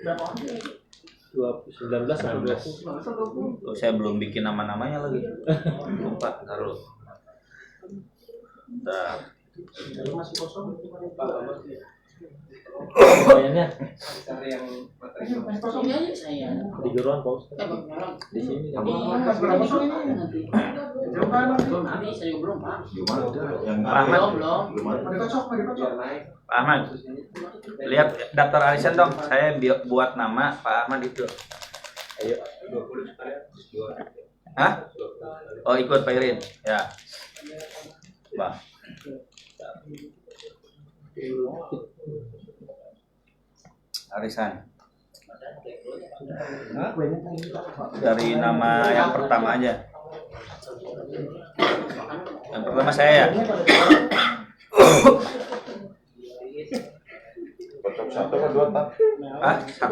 19 atau 20? Saya belum bikin nama-namanya lagi. Lupa, taruh. Bentar. Masih kosong. Bayarnya Cari yang Ini aja saya. di Jeruan Paus. Di sini. Nanti saya belum Pak. Yang Ahmad. Pak Ahmad. Lihat daftar arisan dong. Saya buat nama Pak Ahmad itu. Ayo. Hah? Oh ikut Pak Irin. Ya. Bang. Arisan. Dari nama yang pertama aja. Yang pertama saya ya. Kocok 1 atau 2 tak? Ah, 1.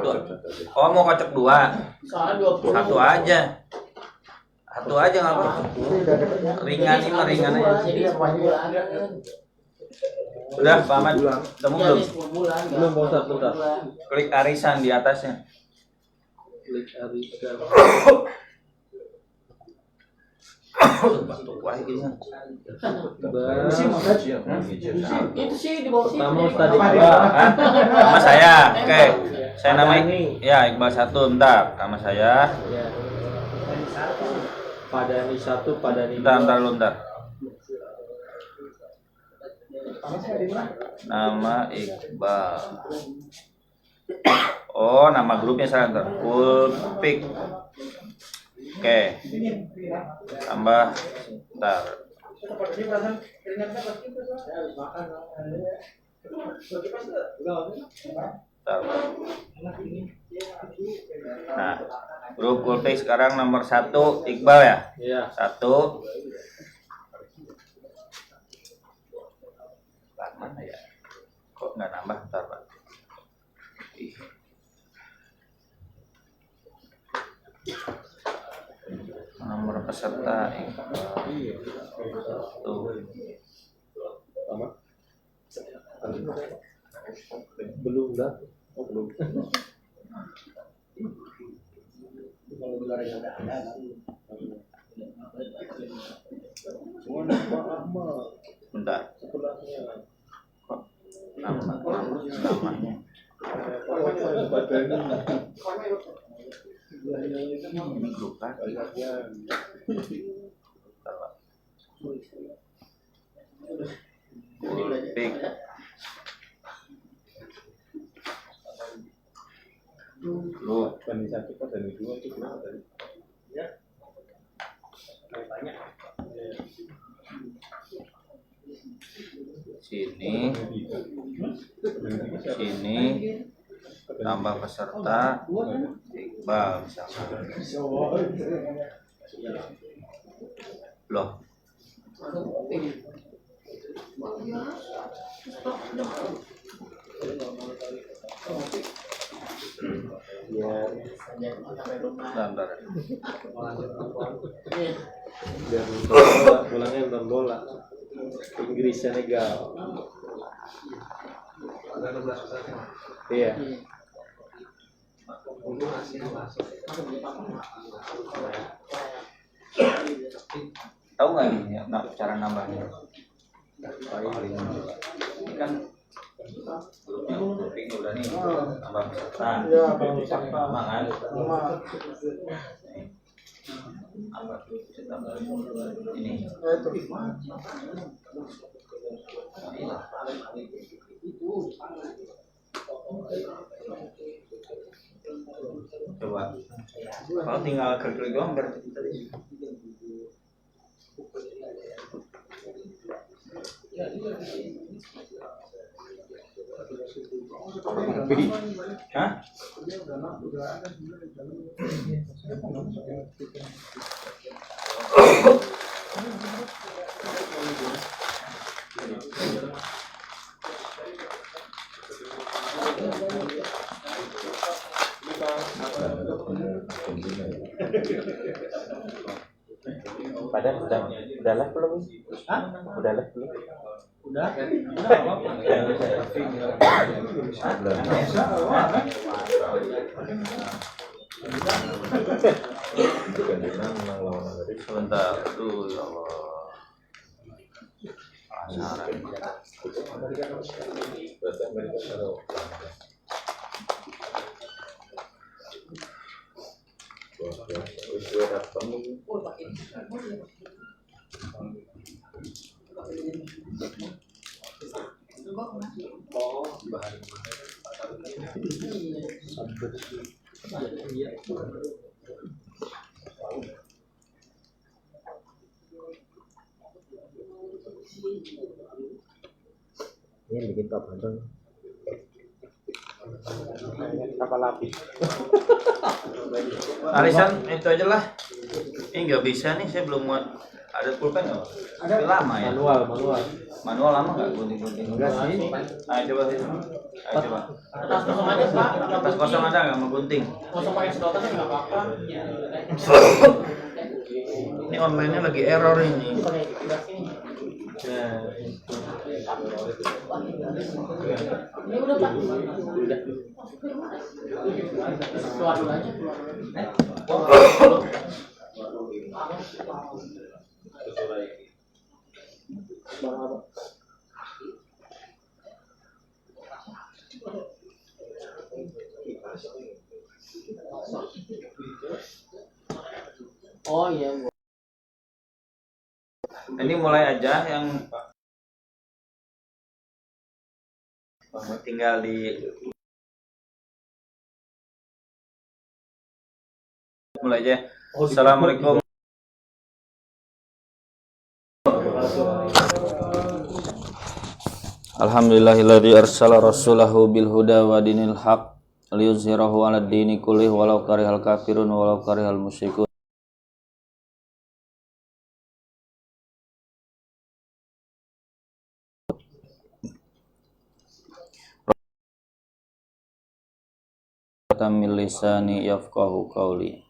Oh mau kocok 2. Satu aja. Satu aja nggak apa. Ringan ini mah ringan aja. Udah, Pak Ahmad. Kamu belum? Belum Paus, bentar. Klik arisan di atasnya. Klik arisan. Wah, ini. Itu sih di bawah sini. Pertama Ustadz Iqbal. Nama saya. Oke. Saya nama ya Iqbal 1. Bentar. Nama saya. Ya. Padani 1, Padani 2. Bentar lu bentar. Nama Iqbal. Oh, nama grupnya saya ntar. Ulpik. Oke. Tambah. Bentar. Bentar. Nah, grup Ulpik sekarang nomor 1 Iqbal ya? Iya. 1. Mana ya? Kok nggak nambah? Bentar, Pak. Nomor peserta tuh. Belum dah. Oh, belum. Bentar. Kok namanya? Ini grup kan? Ulpik. Lu Padani 1, Padani 2 itu berapa tadi? Ya. Banyak. Sini tambah peserta Iqbal misalkan. Loh. Ya. Bentar. Biar pulangnya nonton bola. Inggris Senegal. Iya. Tahu nggak ini cara nambahnya? Ini kan grupnya udah nih tambah peserta. Ya, kalau misalnya Sama kan? Nih. Apa tuh? Tambah ini. Coba. Kalau tinggal klik doang berarti tadi. Hah? Padahal udah live belum? Hah? Udah live belum? Udah. Argentina menang lawan Amerika. Sebentar, aduh ya Allah. Penasaran. Berarti Amerika taruh. Gue datang Ini bikin top banget. Apa lapis? Arisan itu aja lah. Ini nggak bisa nih, saya belum muat. Ada pulpen nggak? Tapi lama ya. Manual lama nggak gunting-gunting? Enggak sih. Ayo coba sih. Ayo coba. Atas kosong aja Pak. Kertas kosong ada nggak mau gunting? Kosong pakai sedotan nggak apa-apa. Ini online-nya lagi error ini. Pakai gelas ini. Ini udah Pak. Udah. Keluar dulu aja, keluar dulu. Oh iya. Ini mulai aja yang tinggal di mulai aja. Assalamualaikum. Alhamdulillahilladzi arsala rasulahu bil huda wa dinil haq liyuzhirahu 'alad dini kullih walau karihal kafirun walau karihal musyrikun. Tamil lisani yafqahu qawli.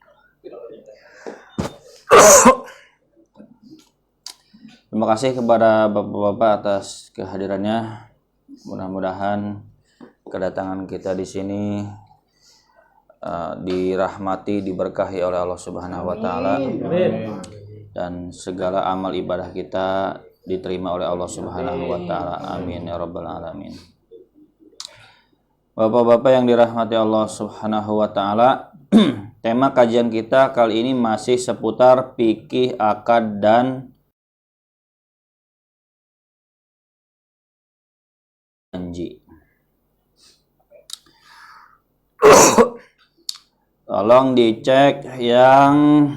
Terima kasih kepada Bapak-bapak atas kehadirannya. Mudah-mudahan kedatangan kita di sini dirahmati, diberkahi oleh Allah Subhanahu wa taala. Dan segala amal ibadah kita diterima oleh Allah Subhanahu wa taala. Amin ya rabbal alamin. Bapak-bapak yang dirahmati Allah Subhanahu wa taala, tema kajian kita kali ini masih seputar fikih akad dan janji. Tolong dicek yang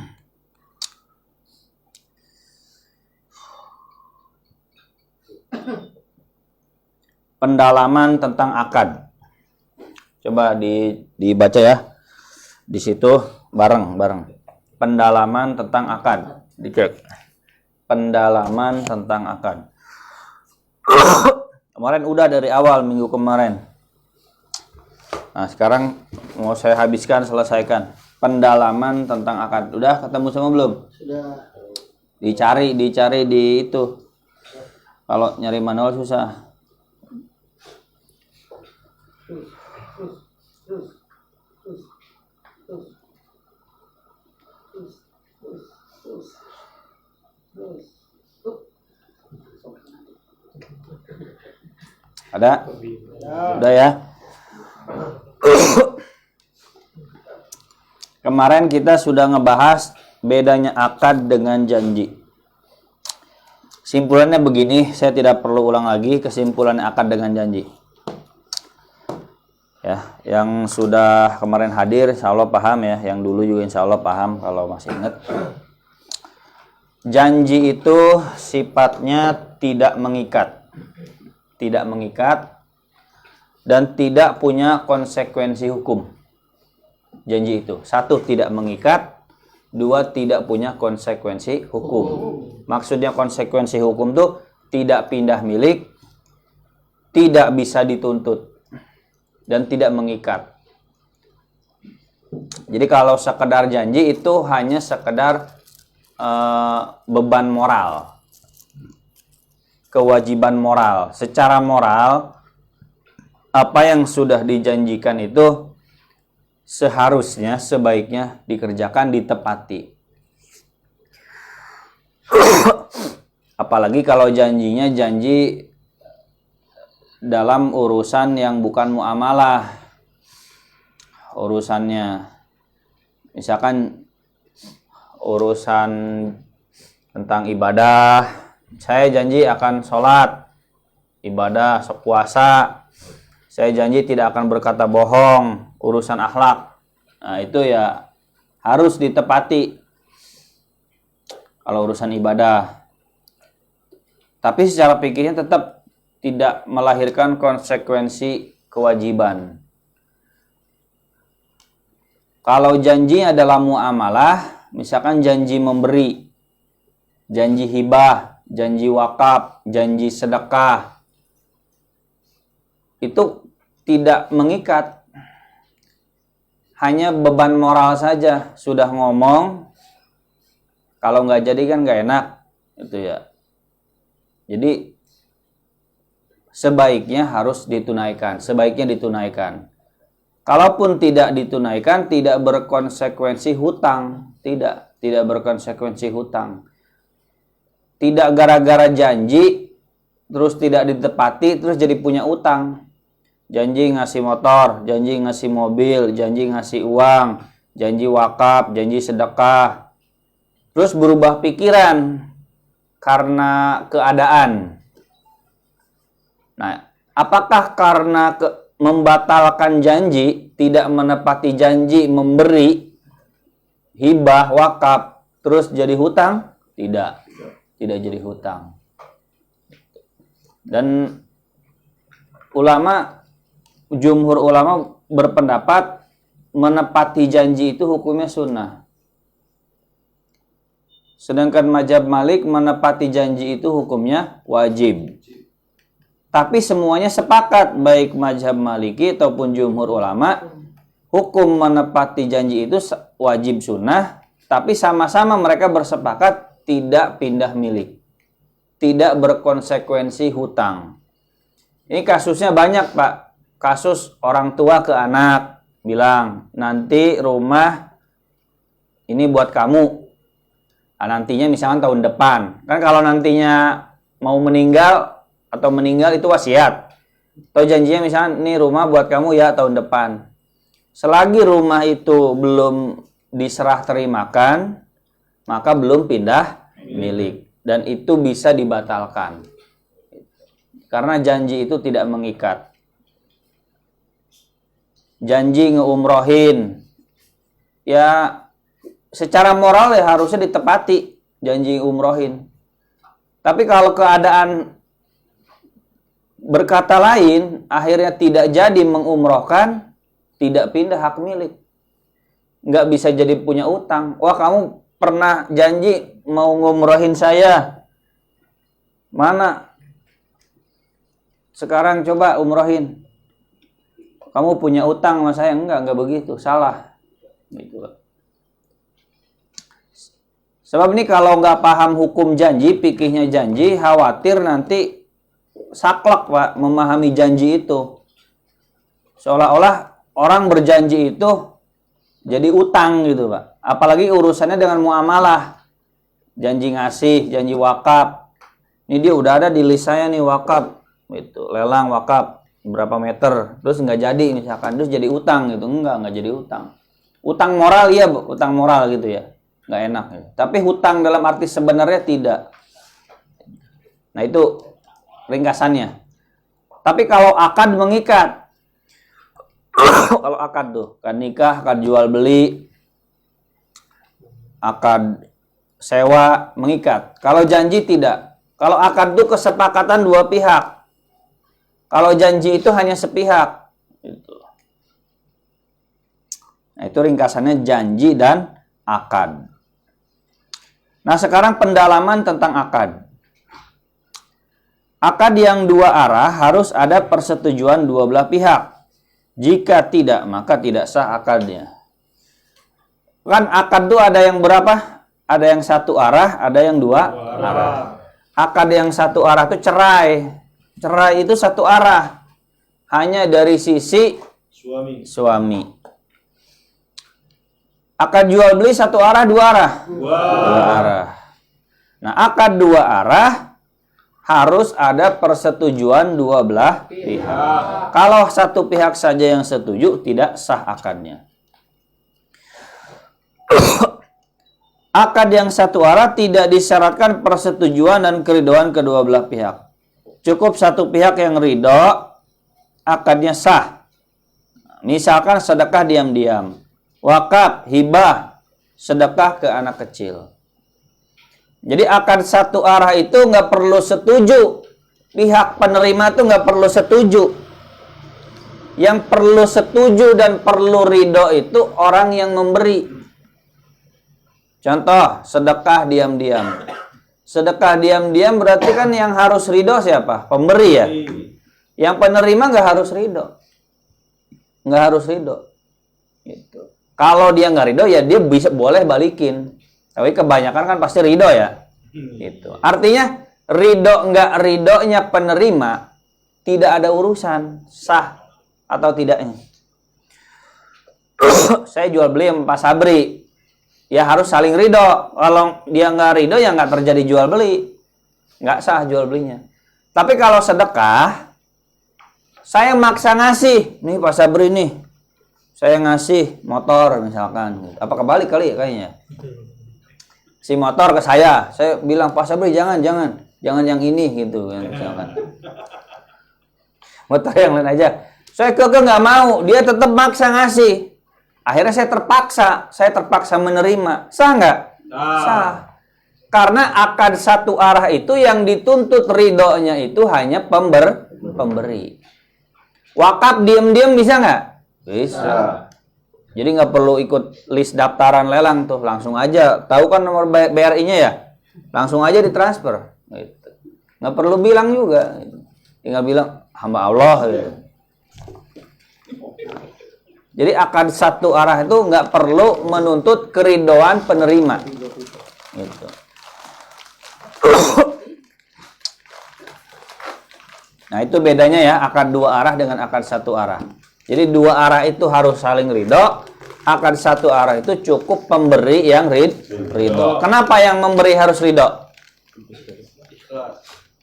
pendalaman tentang akad. Coba dibaca ya. Di situ bareng. Pendalaman tentang akad. Dicek. Pendalaman tentang akad. Kemarin udah dari awal minggu kemarin. Nah, sekarang mau saya habiskan, selesaikan. Pendalaman tentang akad. Udah ketemu semua belum? Sudah. Dicari di itu. Kalau nyari manual susah. Ada? Udah ya. Kemarin kita sudah ngebahas bedanya akad dengan janji. Simpulannya begini, saya tidak perlu ulang lagi kesimpulan akad dengan janji. Ya, yang sudah kemarin hadir insya Allah paham ya, yang dulu juga insya Allah paham kalau masih ingat. Janji itu sifatnya tidak mengikat dan tidak punya konsekuensi hukum. Janji itu, satu, tidak mengikat, dua, tidak punya konsekuensi hukum. Maksudnya konsekuensi hukum tuh tidak pindah milik, tidak bisa dituntut, dan tidak mengikat. Jadi kalau sekedar janji itu hanya sekedar beban moral, kewajiban moral. Secara moral, apa yang sudah dijanjikan itu seharusnya, sebaiknya dikerjakan, ditepati. Apalagi kalau janjinya janji dalam urusan yang bukan muamalah. Urusannya misalkan urusan tentang ibadah, saya janji akan sholat, ibadah, puasa, saya janji tidak akan berkata bohong, urusan akhlak. Nah, itu ya harus ditepati kalau urusan ibadah. Tapi secara pikirnya tetap tidak melahirkan konsekuensi kewajiban. Kalau janji adalah muamalah, misalkan janji memberi, janji hibah, janji wakaf, janji sedekah, itu tidak mengikat. Hanya beban moral saja. Sudah ngomong, kalau nggak jadi kan nggak enak. Itu ya. Jadi sebaiknya harus ditunaikan. Sebaiknya ditunaikan. Kalaupun tidak ditunaikan, tidak berkonsekuensi hutang. Tidak berkonsekuensi hutang. Tidak gara-gara janji, terus tidak ditepati, terus jadi punya utang. Janji ngasih motor, janji ngasih mobil, janji ngasih uang, janji wakaf, janji sedekah. Terus berubah pikiran karena keadaan. Nah, apakah karena membatalkan janji, tidak menepati janji memberi hibah, wakaf, terus jadi hutang? Tidak jadi hutang. Dan jumhur ulama berpendapat menepati janji itu hukumnya sunnah. Sedangkan mazhab Malik menepati janji itu hukumnya wajib. Tapi semuanya sepakat, baik mazhab Maliki ataupun jumhur ulama, hukum menepati janji itu wajib sunnah, tapi sama-sama mereka bersepakat tidak pindah milik, tidak berkonsekuensi hutang. Ini kasusnya banyak, Pak. Kasus orang tua ke anak, bilang, nanti rumah ini buat kamu. Nah, nantinya misalkan tahun depan. Kan kalau nantinya mau meninggal atau meninggal itu wasiat. Atau janjinya misalkan, ini rumah buat kamu ya tahun depan. Selagi rumah itu belum diserah terimakan, maka belum pindah milik. Dan itu bisa dibatalkan. Karena janji itu tidak mengikat. Janji ngeumrohin, ya secara moral ya harusnya ditepati janji umrohin. Tapi kalau keadaan berkata lain, akhirnya tidak jadi mengumrohkan, tidak pindah hak milik. Nggak bisa jadi punya utang. Wah, kamu pernah janji mau ngumrohin saya. Mana? Sekarang coba umrohin. Kamu punya utang sama saya? Enggak begitu. Salah. Gitu. Sebab ini kalau nggak paham hukum janji, fikihnya janji, khawatir nanti saklek, Pak, memahami janji itu. Seolah-olah orang berjanji itu jadi utang gitu, Pak. Apalagi urusannya dengan muamalah. Janji ngasih, janji wakaf. Ini dia udah ada di list saya nih wakaf. Gitu. Lelang wakaf berapa meter. Terus nggak jadi misalkan. Terus jadi utang gitu. Enggak jadi utang. Utang moral iya, utang moral gitu ya. Nggak enak ya. Tapi hutang dalam arti sebenarnya tidak. Nah itu ringkasannya. Tapi kalau akad mengikat, kalau akad tuh, akad nikah, akad jual beli, akad sewa mengikat. Kalau janji tidak. Kalau akad itu kesepakatan dua pihak. Kalau janji itu hanya sepihak. Gitu. Nah itu ringkasannya janji dan akad. Nah sekarang pendalaman tentang akad. Akad yang dua arah harus ada persetujuan dua belah pihak. Jika tidak, maka tidak sah akadnya. Kan akad itu ada yang berapa? Ada yang satu arah, ada yang dua arah. Akad yang satu arah itu cerai. Cerai itu satu arah. Hanya dari sisi suami. Akad jual beli satu arah, dua arah? Dua arah. Nah, akad dua arah harus ada persetujuan dua belah pihak. Kalau satu pihak saja yang setuju, tidak sah akadnya. Akad yang satu arah tidak disyaratkan persetujuan dan keridhaan kedua belah pihak. Cukup satu pihak yang ridho, akadnya sah. Misalkan sedekah diam-diam, wakaf, hibah, sedekah ke anak kecil. Jadi akad satu arah itu nggak perlu setuju. Pihak penerima itu nggak perlu setuju. Yang perlu setuju dan perlu ridho itu orang yang memberi. Contoh, sedekah diam-diam. Sedekah diam-diam berarti kan yang harus ridho siapa? Pemberi ya. Yang penerima nggak harus ridho. Nggak harus ridho. Gitu. Kalau dia nggak ridho ya dia bisa boleh balikin. Tapi kebanyakan kan pasti ridho ya. Gitu. Artinya ridho nggak ridhonya penerima tidak ada urusan sah atau tidaknya. Saya jual beli sama Pak Sabri. Ya harus saling ridho. Kalau dia nggak ridho ya nggak terjadi jual beli. Nggak sah jual belinya. Tapi kalau sedekah, saya maksa ngasih. Nih Pak Sabri nih. Saya ngasih motor misalkan. Apa kebalik kali ya kayaknya. Si motor ke saya bilang Pak Sabri jangan yang ini gitu kan misalkan. Motor yang lain aja. Saya keke nggak mau. Dia tetap maksa ngasih. Akhirnya saya terpaksa menerima. Sah nggak? Sah. Karena akad satu arah itu yang dituntut ridhonya itu hanya pemberi. Wakaf diam-diam bisa nggak? Bisa. Jadi nggak perlu ikut list daftaran lelang tuh, langsung aja. Tahu kan nomor BRI-nya ya? Langsung aja ditransfer. Gitu. Nggak perlu bilang juga. Tinggal bilang hamba Allah. Gitu. Jadi akad satu arah itu nggak perlu menuntut keridhoan penerima. Gitu. Nah itu bedanya ya akad dua arah dengan akad satu arah. Jadi dua arah itu harus saling ridho. Akad satu arah itu cukup pemberi yang ridho. Kenapa yang memberi harus ridho?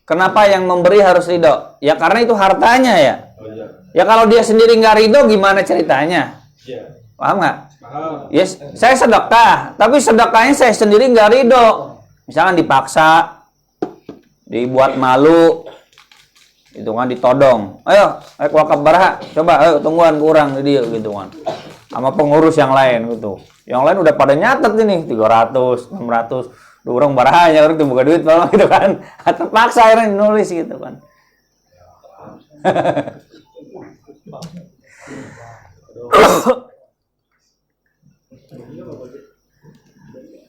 Kenapa yang memberi harus ridho? Ya karena itu hartanya ya. Ya kalau dia sendiri nggak ridho gimana ceritanya? Paham nggak? Yes, saya sedekah, tapi sedekahnya saya sendiri nggak ridho. Misalkan dipaksa, dibuat malu, itu kan ditodong. Ayo, wakaf baraha, coba, ayo tungguan kurang dia gitu kan. Sama pengurus yang lain gitu. Yang lain udah pada nyatet ini 300, 600, dorong barahanya orang itu buka duit tolong gitu kan. Terpaksa akhirnya nulis gitu kan.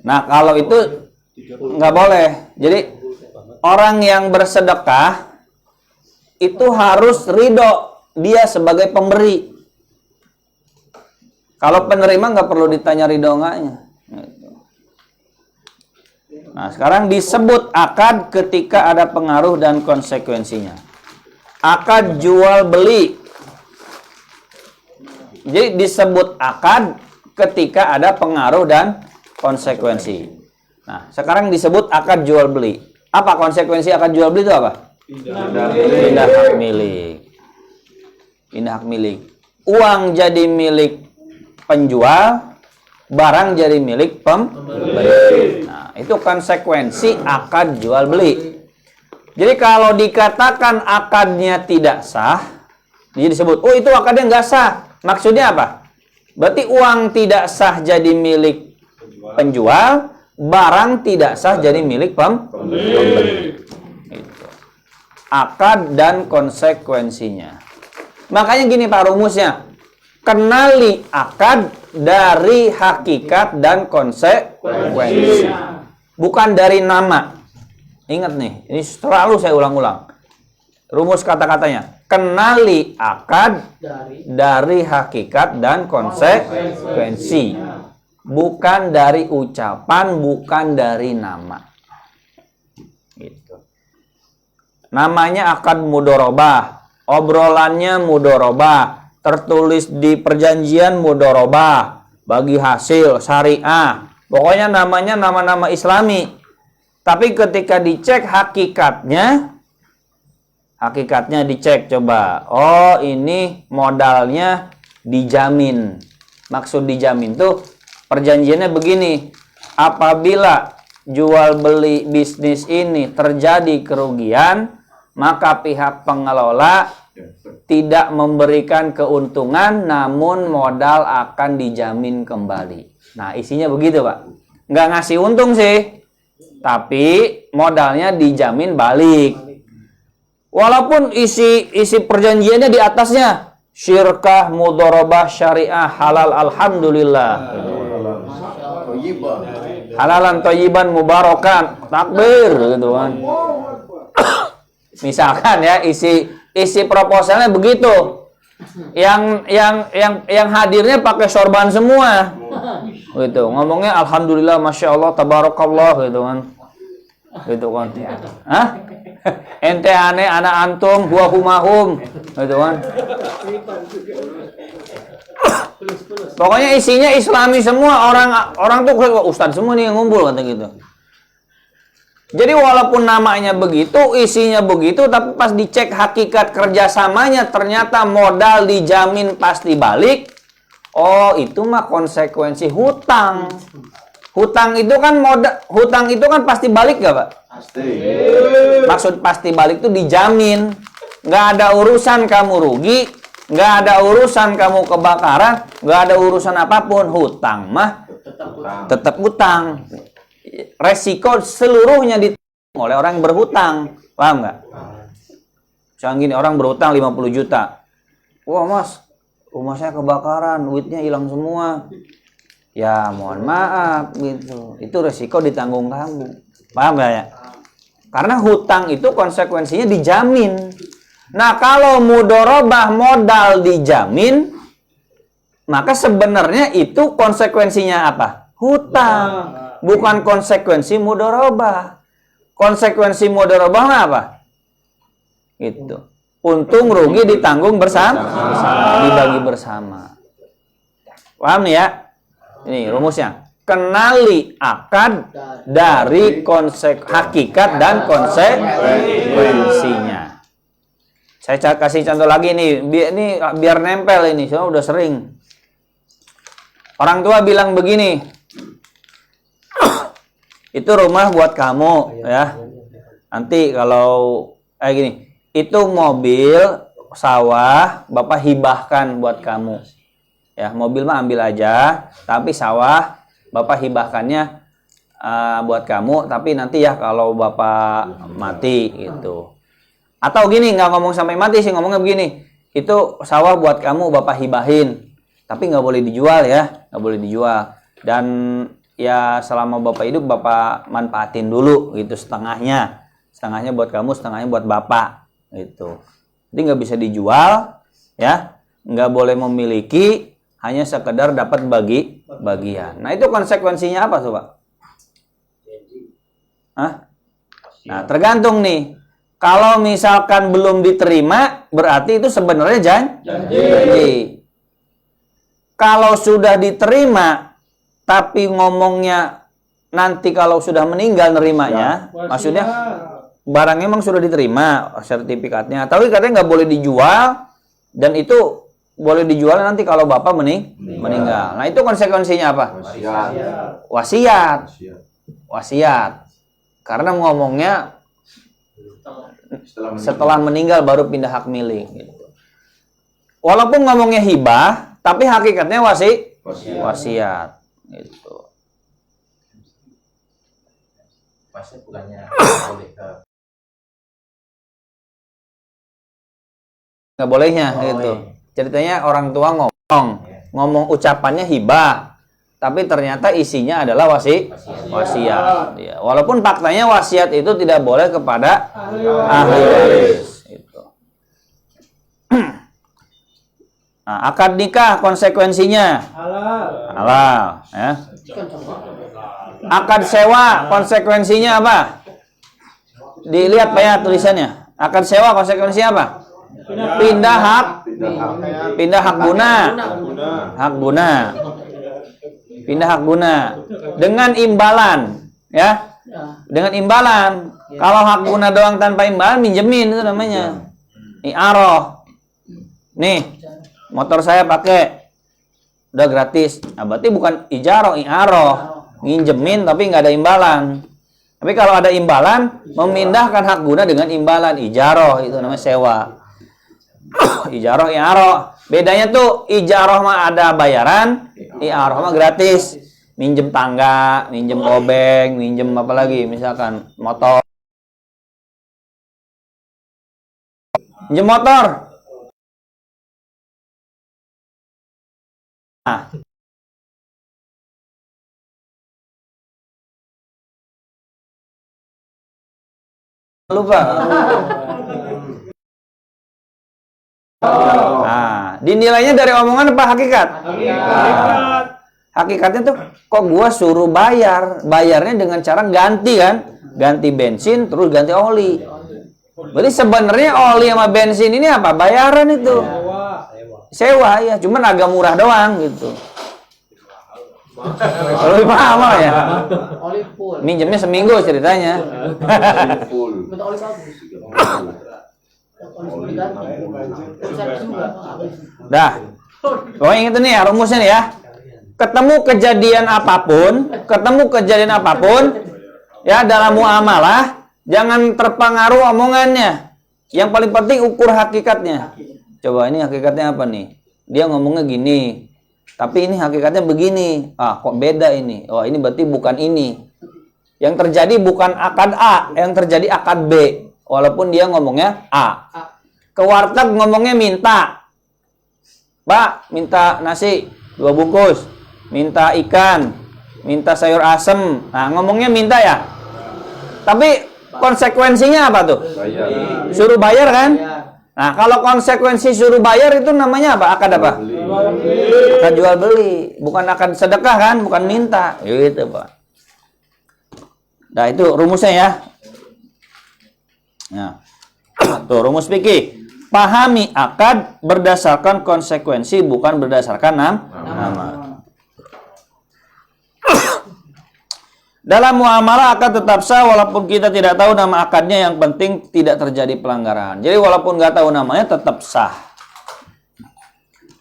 Nah kalau itu nggak boleh. Jadi orang yang bersedekah itu harus ridho dia sebagai pemberi. Kalau penerima nggak perlu ditanya ridho enggaknya. Nah sekarang disebut akad ketika ada pengaruh dan konsekuensinya. Akad jual beli. Jadi disebut akad ketika ada pengaruh dan konsekuensi. Nah, sekarang disebut akad jual beli. Apa konsekuensi akad jual beli itu apa? Pindah hak milik. Pindah hak milik. Uang jadi milik penjual, barang jadi milik pembeli. Nah, itu konsekuensi akad jual beli. Jadi kalau dikatakan akadnya tidak sah, jadi disebut, oh itu akadnya nggak sah. Maksudnya apa? Berarti uang tidak sah jadi milik penjual, barang tidak sah jadi milik pembeli. Itu. Akad dan konsekuensinya. Makanya gini Pak rumusnya. Kenali akad dari hakikat dan konsekuensi. Bukan dari nama. Ingat nih, ini selalu saya ulang-ulang. Rumus kata-katanya. Kenali akad dari hakikat dan konsekuensi. Bukan dari ucapan, bukan dari nama. Gitu. Namanya akad mudorobah. Obrolannya mudorobah. Tertulis di perjanjian mudorobah. bagi hasil, syariah. Pokoknya namanya nama-nama Islami. Tapi ketika dicek hakikatnya dicek coba. Oh, ini modalnya dijamin. Maksud dijamin tuh perjanjiannya begini. Apabila jual beli bisnis ini terjadi kerugian, maka pihak pengelola tidak memberikan keuntungan, namun modal akan dijamin kembali. Nah, isinya begitu, Pak. Nggak ngasih untung sih, tapi modalnya dijamin balik. Walaupun isi perjanjiannya di atasnya syirkah, mudharabah, syariah, halal, alhamdulillah. Halalan thayyiban mubarakan, takbir gitu kan. Misalkan ya isi proposalnya begitu. Yang hadirnya pakai sorban semua. Gitu. Ngomongnya alhamdulillah, masya Allah, tabarakallah gitu kan. Gitu kan. Hah? Ente aneh anak antum huwa humahum gitu kan. Pokoknya isinya Islami semua, orang tuh ustadz semua nih yang ngumpul kata gitu. Jadi walaupun namanya begitu, isinya begitu, tapi pas dicek hakikat kerjasamanya ternyata modal dijamin pasti balik. Oh, itu mah konsekuensi hutang. Hutang itu kan pasti balik gak, Pak? Pasti. Maksud pasti balik itu dijamin. Nggak ada urusan kamu rugi, nggak ada urusan kamu kebakaran, nggak ada urusan apapun. Hutang mah tetap hutang. Resiko seluruhnya ditanggung oleh orang yang berhutang. Paham nggak? Misalnya gini, orang berhutang 50 juta. Wah mas, rumah saya kebakaran, duitnya hilang semua. Ya mohon maaf gitu. Itu resiko ditanggung kamu. Paham nggak ya? Karena hutang itu konsekuensinya dijamin. Nah kalau mudharabah modal dijamin, maka sebenarnya itu konsekuensinya apa? Hutang. Bukan konsekuensi mudharabah. Konsekuensi mudharabah apa? Itu. Untung rugi ditanggung bersama, dibagi bersama. Paham nih ya? Ini rumusnya. Kenali akad dari hakikat dan konsekuensinya. Saya kasih contoh lagi nih. Biar nempel ini. Soalnya udah sering. Orang tua bilang begini. Itu rumah buat kamu ya. Nanti kalau gini, itu mobil sawah Bapak hibahkan buat kamu. Ya, mobil mah ambil aja, tapi sawah Bapak hibahkannya buat kamu, tapi nanti ya kalau Bapak mati gitu. Atau gini, nggak ngomong sampai mati sih, ngomongnya begini. Itu sawah buat kamu Bapak hibahin, tapi nggak boleh dijual ya, nggak boleh dijual. Dan ya selama Bapak hidup Bapak manfaatin dulu gitu, setengahnya buat kamu, setengahnya buat Bapak gitu. Jadi nggak bisa dijual ya, nggak boleh memiliki, hanya sekedar dapat bagian. Nah itu konsekuensinya apa coba? Hah? Nah tergantung nih. Kalau misalkan belum diterima, berarti itu sebenarnya janji. Kalau sudah diterima tapi ngomongnya nanti kalau sudah meninggal nerimanya, maksudnya barangnya memang sudah diterima, sertifikatnya, tapi katanya nggak boleh dijual, dan itu boleh dijual nanti kalau Bapak meninggal. Nah itu konsekuensinya apa? Wasiat. Karena ngomongnya setelah meninggal baru pindah hak milik. Gitu. Walaupun ngomongnya hibah, tapi hakikatnya wasiat. Gitu. Masih bukannya nggak bolehnya gitu. Ceritanya orang tua ngomong ucapannya hibah, tapi ternyata isinya adalah wasiat. Ya. Walaupun faktanya wasiat itu tidak boleh kepada ahli waris. Gitu. Nah, akad nikah konsekuensinya halal, ya. Akad sewa konsekuensinya apa? Dilihat Pak ya tulisannya. Akad sewa konsekuensinya apa? Pindah hak guna. Pindah hak guna dengan imbalan, ya. Ya. Dengan imbalan. Kalau hak guna doang tanpa imbalan minjemin itu namanya. I'aroh. Nih, motor saya pakai udah gratis. Nah, berarti bukan ijaroh, i'aroh. Nginjemin tapi nggak ada imbalan. Tapi kalau ada imbalan, memindahkan hak guna dengan imbalan ijaroh itu namanya sewa. Ijaroh, i'aroh. Bedanya tuh ijaroh mah ada bayaran, i'aroh mah gratis. Minjem tangga, minjem obeng, minjem apa lagi, misalkan motor. Minjem motor. Nah. Lupa. Nah, dinilainya dari omongan apa hakikat? Hakikat. Hakikatnya tuh kok gua suruh bayar, bayarnya dengan cara ganti kan, ganti bensin terus ganti oli. Berarti sebenarnya oli sama bensin ini apa? Bayaran itu. Sewa ya, cuman agak murah doang gitu. Lebih paham lah ya. Oli full. Minjemnya seminggu ceritanya. Full. Minta oli bagus. Oli full diganti. Servis juga. Dah. Pokoknya ingat nih ya rumusnya nih ya. Ketemu kejadian apapun, ya dalam muamalah jangan terpengaruh omongannya. Yang paling penting ukur hakikatnya. Coba ini hakikatnya apa nih? Dia ngomongnya gini, tapi ini hakikatnya begini. Ah, kok beda ini? Oh, ini berarti bukan ini. Yang terjadi bukan akad A, yang terjadi akad B. Walaupun dia ngomongnya A. Ke warteg ngomongnya minta. Pak, minta nasi 2 bungkus. Minta ikan, minta sayur asem. Nah, ngomongnya minta ya. Tapi konsekuensinya apa tuh? Bayar. Suruh bayar kan? Nah, kalau konsekuensi suruh bayar itu namanya apa? Akad apa? Akad jual beli. Bukan akad sedekah kan? Bukan minta. Gitu, Pak. Nah, itu rumusnya ya. Nah, tuh rumus fikih. Pahami akad berdasarkan konsekuensi, bukan berdasarkan nama. Dalam muamalah akad tetap sah walaupun kita tidak tahu nama akadnya, yang penting tidak terjadi pelanggaran. Jadi walaupun nggak tahu namanya tetap sah.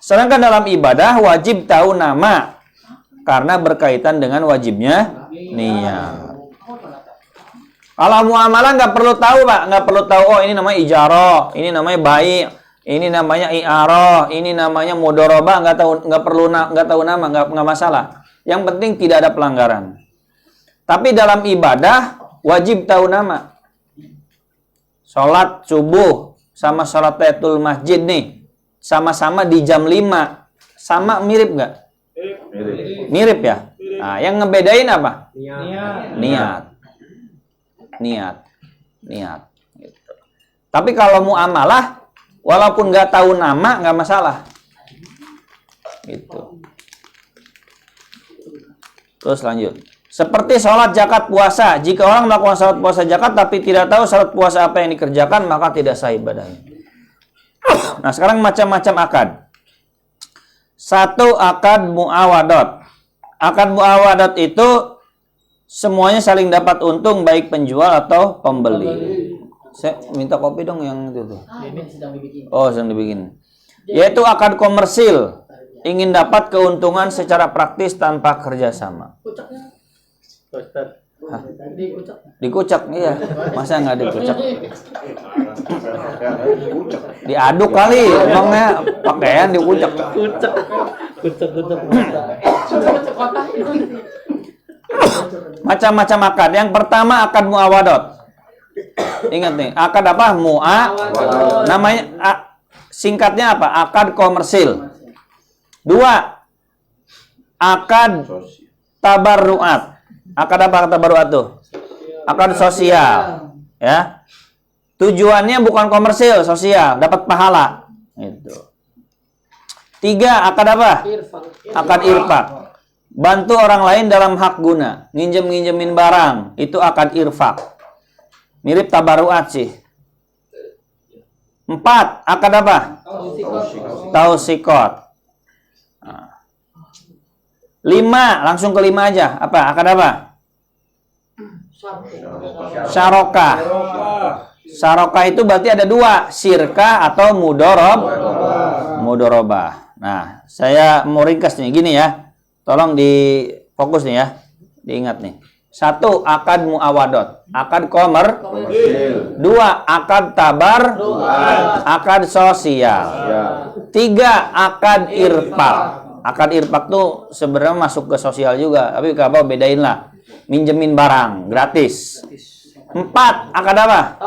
Sedangkan dalam ibadah wajib tahu nama karena berkaitan dengan wajibnya niat. Kalau muamalah nggak perlu tahu, Pak, nggak perlu tahu. Oh, ini namanya ijaroh, ini namanya bai', ini namanya i'aroh, ini namanya mudharabah, nggak tahu nama, nggak masalah. Yang penting tidak ada pelanggaran. Tapi dalam ibadah wajib tahu nama. Sholat subuh sama sholat tahiyatul masjid nih, sama-sama di jam 5. Sama mirip nggak? Mirip ya? Nah, yang ngebedain apa? Niat. Gitu. Tapi kalau muamalah, walaupun nggak tahu nama, nggak masalah. Gitu. Terus lanjut. Seperti sholat, zakat, puasa. Jika orang melakukan sholat, puasa, zakat, tapi tidak tahu sholat, puasa apa yang dikerjakan, maka tidak sah ibadahnya. Nah, sekarang macam-macam akad. 1, akad mu'awadat. Akad mu'awadat itu semuanya saling dapat untung, baik penjual atau pembeli. Saya minta kopi dong yang itu tuh. Ini sedang dibikin. Oh, sedang dibikin. Yaitu akad komersil. Ingin dapat keuntungan secara praktis tanpa kerjasama. Kucaknya. Hah? Dikucak. Dikucak, iya. Masa nggak dikucak? Diaduk kali, emangnya pakaian dikucak. Kucak. Macam-macam akad. Yang pertama akad muawadot. Ingat nih, akad apa? Namanya singkatnya apa? Akad komersil. 2, akad tabarruat. Akad apa tabarruat tuh? Akad sosial. Ya. Tujuannya bukan komersil, sosial, dapat pahala. Gitu. 3, akad apa? Akad irfak. Bantu orang lain dalam hak guna, nginjemin barang, itu akad irfak. Mirip tabarruat sih. 4, akad apa? Tausikot. Nah. 5, langsung ke 5 aja. Apa? Akad apa? Syarokah. Syarokah itu berarti ada 2, sirkah atau mudorobah. Nah, saya mau ringkas nih, gini ya. Tolong difokus nih ya. Diingat nih. 1, akad muawadot, akad komersil. 2, akad tabar, akad sosial. 3, akad irfak. Akad irfak tuh sebenarnya masuk ke sosial juga, tapi apa bedain lah. Minjemin barang gratis. 4, akad apa?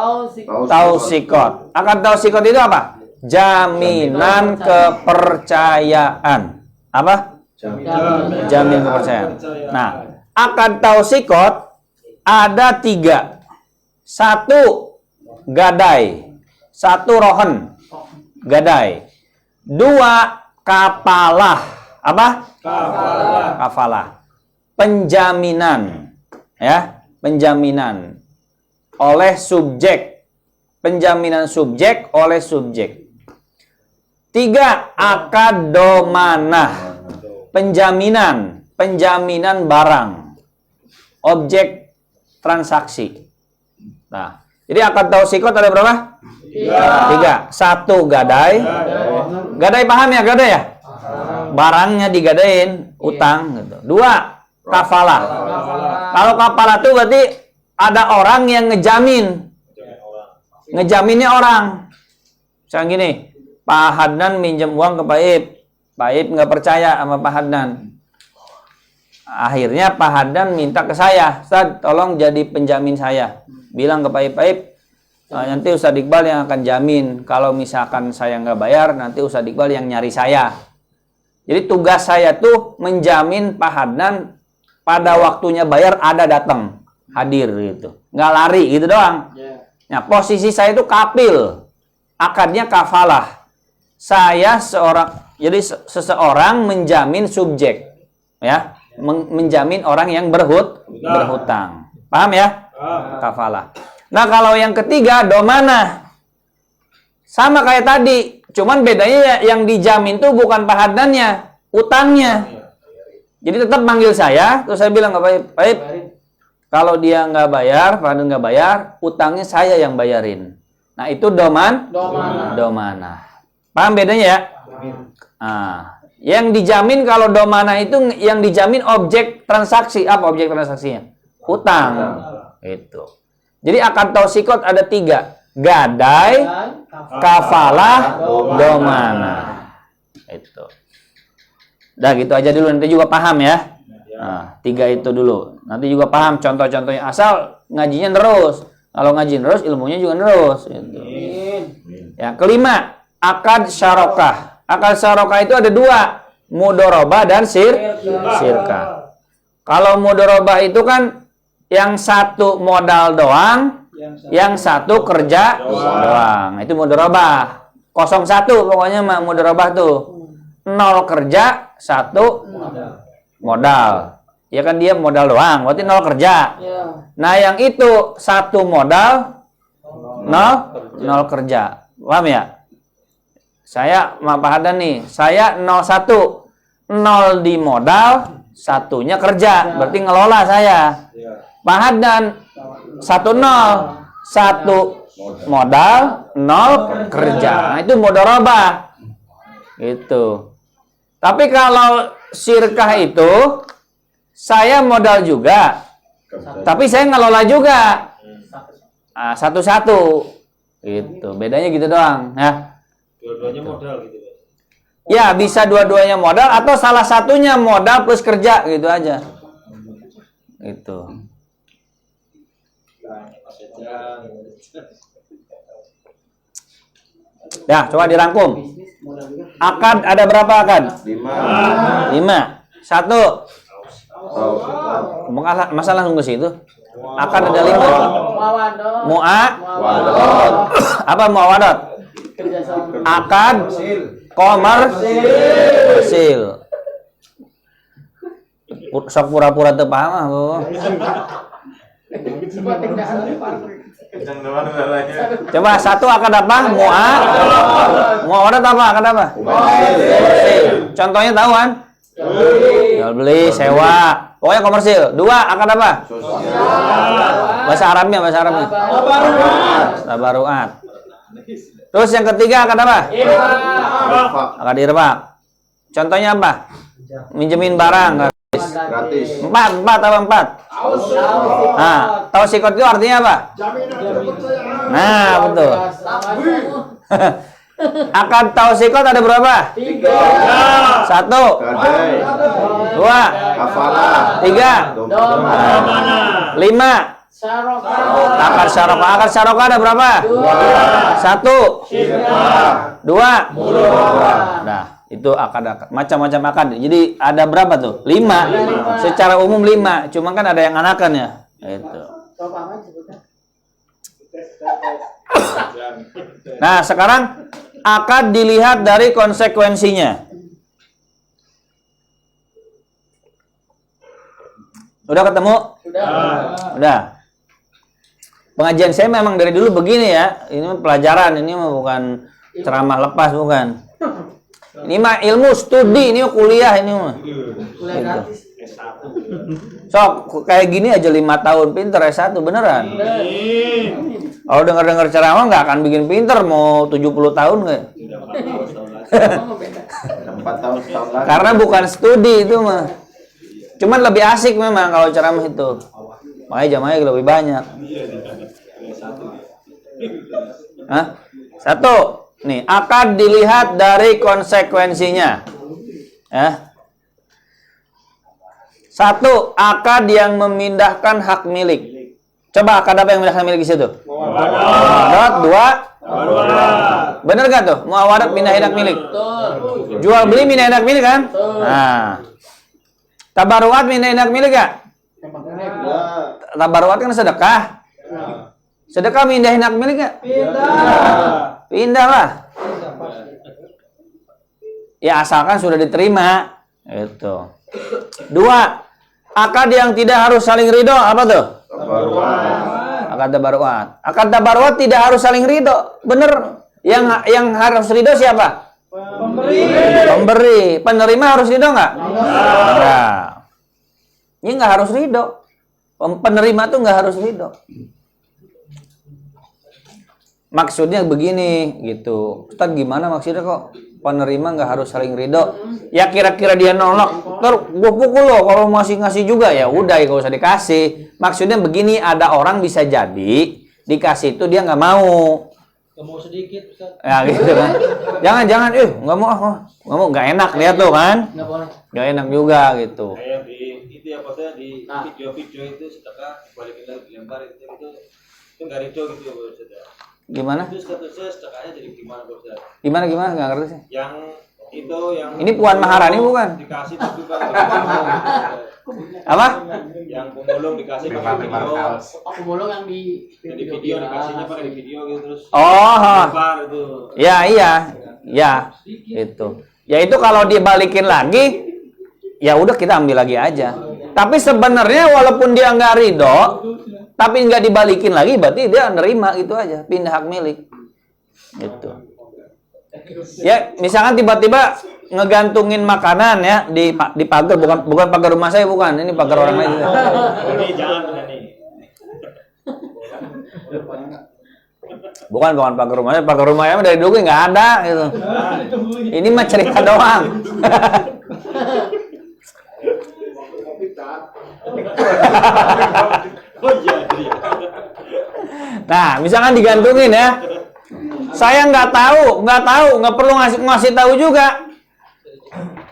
Tausikot. Akad tausikot itu apa? Jaminan kepercayaan. Apa? Jamin kepercayaan. Nah, akad tausikot ada 3. 1, gadai. 1, rohen. Gadai. 2, kafalah. Apa? Kafalah. Penjaminan. Ya, penjaminan oleh subjek. Penjaminan subjek oleh subjek. 3, akad domanah. Penjaminan barang. Objek transaksi. Nah, jadi akad tausikot ada berapa? 3. 1, gadai. Gadai paham ya, gadai ya? Barangnya digadain, utang gitu. 2, kafalah. Kalau kafalah itu berarti ada orang yang ngejamin. Ngejaminnya orang. Misalnya gini, Pak Hadnan minjem uang ke Pak Ip. Pak Ip nggak percaya sama Pak Hadnan. Akhirnya Pak Hadnan minta ke saya, Ustaz, tolong jadi penjamin saya. Bilang ke Pak Ip, nanti Ustaz Iqbal yang akan jamin. Kalau misalkan saya nggak bayar, nanti Ustaz Iqbal yang nyari saya. Jadi tugas saya tuh menjamin Pak Hadnan pada waktunya bayar ada datang, hadir gitu. Nggak lari gitu doang. Nah, posisi saya itu kapil. Akadnya kafalah. Saya jadi seseorang menjamin subjek. Ya, menjamin orang yang berhutang. Paham ya? Kafalah. Nah, kalau yang ketiga domanah. Sama kayak tadi, cuman bedanya yang dijamin tuh bukan Pak Hadnannya, utangnya. Jadi tetap manggil saya, terus saya bilang ke Pak Ip, kalau dia nggak bayar, Pak Hadnan nggak bayar, utangnya saya yang bayarin. Nah, itu domanah. Paham bedanya ya? Nah, yang dijamin kalau domanah itu yang dijamin objek transaksi. Apa objek transaksinya? Utang. Itu. Jadi akad tausikot ada 3. Gadai, kafalah, domanah. Itu. Udah gitu aja dulu, nanti juga paham ya. Nah, 3 itu dulu. Nanti juga paham contoh-contohnya. Asal ngajinya terus. Kalau ngaji terus, ilmunya juga terus. Gitu. Ya, kelima, akad syarokah. Akad syarokah itu ada 2. Mudorobah dan sirkah. Kalau mudorobah itu kan yang satu modal doang, yang satu kerja doang. Itu mudorobah. 01 pokoknya mah mudorobah tuh. 0 kerja, 1 modal. Ya kan dia modal doang, berarti 0 kerja. Nah, yang itu 1 modal, 0 kerja. Paham ya? Saya Pak Hadnan nih, saya 01. 0 di modal, 1-nya kerja. Berarti ngelola saya. Pak Hadnan 1-0. 1 modal, 0 kerja. Nah, itu mudorobah. Gitu. Tapi kalau sirkah itu saya modal juga. Tapi saya ngelola juga. Nah, 1-1. Gitu. Bedanya gitu doang, ya. Dua-duanya modal gitu. Ya, bisa dua-duanya modal atau salah satunya modal plus kerja gitu aja. Gitu. Ya, coba dirangkum. Akad ada berapa akad? 5. 1. Masalah nunggu situ. Akad ada 5. Apa muawadot? Akad komersil. Sok pura-pura teu paham ah, Coba 1 akad apa? Muawadot apa? Akad apa? Contohnya tahu kan? Jual beli, sewa. Pokoknya komersil. 2, akad apa? Bahasa Arabnya. Tabaruat. Terus yang ketiga akad apa? Akad irfaq. Contohnya apa? Minjemin barang gratis. 4 apa 4? Nah, tausikot itu artinya apa? Nah, betul. Akad tausikot ada berapa? 1, 2, 3, 5. Akad syarokah. Akad syarokah ada berapa? 1, 2. Nah, itu akad-akad. Macam-macam akad. Jadi ada berapa tuh? 5. Secara umum 5. Cuma kan ada yang anakan ya. Itu. Nah, sekarang akad dilihat dari konsekuensinya. Udah ketemu? Udah. Pengajian saya memang dari dulu begini ya. Ini pelajaran, ini bukan ceramah lepas, bukan. Ini mah ilmu studi, ini kuliah ini mah. Kuliah gratis. Sok kayak gini aja 5 tahun pinter S1 beneran. Kalau dengar ceramah nggak akan bikin pinter, mau 70 tahun nggak? 4 tahun lagi. Karena bukan studi itu mah. Cuman lebih asik memang kalau ceramah itu. Makanya jamaahnya lebih banyak. Hah? 1. Nih, akad dilihat dari konsekuensinya. Ya. 1. Akad yang memindahkan hak milik. Coba akad apa yang memindahkan milik di situ? Muawadat. 2. Bener gak tuh? Muawadat pindahin hak milik. Jual beli pindahin hak milik kan? Nah. Tabaruat pindahin hak milik gak? Tabaruat kan sedekah. Sedekah pindahin hak milik gak? Pindah lah. Ya asalkan sudah diterima. Itu. 2. Akad yang tidak harus saling ridho apa tuh? Akad tabaruat. Akad tabaruat tidak harus saling ridho. Bener. Yang harus ridho siapa? Pemberi. Penerima harus ridho nggak? Enggak. Ini nggak harus ridho. Penerima tuh nggak harus ridho. Maksudnya begini gitu. Ustaz gimana maksudnya kok penerima nggak harus saling ridho? Ya kira-kira dia nolak, terus gue pukul loh kalau masih ngasih juga ya udah ya gak usah dikasih. Maksudnya begini, ada orang bisa jadi dikasih itu dia nggak mau. Nggak mau sedikit, Ustaz. Ya gitu kan. Jangan nggak enak dia tuh kan. Nggak boleh. Nggak enak juga gitu. Kayak di itu ya maksudnya di video-video itu sedekah balikin lagi dilempar itu nggak ridho gitu ya Bos. Gimana? Itu statusnya sedekahnya jadi gimana Bos? Gimana nggak ngerti sih. Yang itu yang Ini Puan Maharani bukan? Dikasih tapi Pak. Apa? Yang pemulung dikasih pakai video. Aku bolong yang di Jadi video dikasihnya pakai video gitu terus. Oh, Lempar itu. ya itu. Ya itu kalau dibalikin lagi, ya udah kita ambil lagi aja. Tapi sebenarnya walaupun dia nggak ridho, tapi nggak dibalikin lagi, berarti dia nerima gitu aja, pindah hak milik. Gitu. Ya, misalkan tiba-tiba ngegantungin makanan ya di pagar, bukan pagar rumah saya, bukan, ini pagar orang lain. Ini jangan nih. Bukan pagar rumah saya, pagar rumah saya dari dulu nggak ada gitu. Ini mah cerita doang. Nah, misalkan digantungin ya. Saya nggak perlu ngasih tahu juga.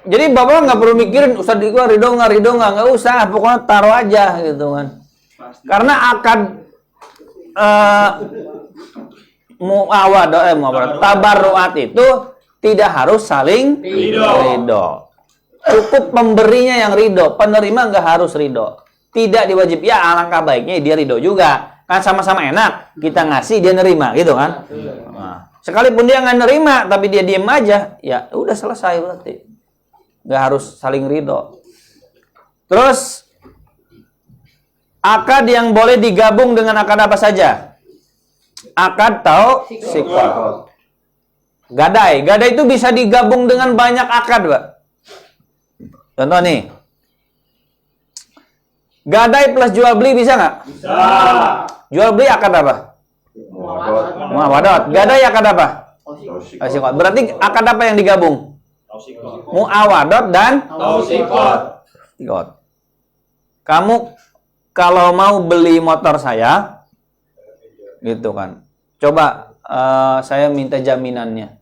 Jadi bapak nggak perlu mikirin Ustaz Diko ridho nggak usah, pokoknya taruh aja gitu kan. Karena akad muawadah tabarruat itu tidak harus saling ridho. Cukup pemberinya yang ridho, penerima nggak harus ridho. Tidak diwajib, ya alangkah baiknya dia ridho juga. Kan sama-sama enak, kita ngasih dia nerima gitu kan. Nah, sekalipun dia nggak nerima tapi dia diem aja, ya udah selesai berarti. Nggak harus saling ridho. Terus akad yang boleh digabung dengan akad apa saja? Akad tausikot. Gadai itu bisa digabung dengan banyak akad, Pak. Contoh nih, Gadai plus jual beli bisa nggak? Bisa. Jual beli akad apa? Muawadot. Gadai akad apa? Tausikot. Berarti akad apa yang digabung? Tausikot. Muawadot dan Tausikot. tausikot. Kamu kalau mau beli motor saya, gitu kan? Coba saya minta jaminannya.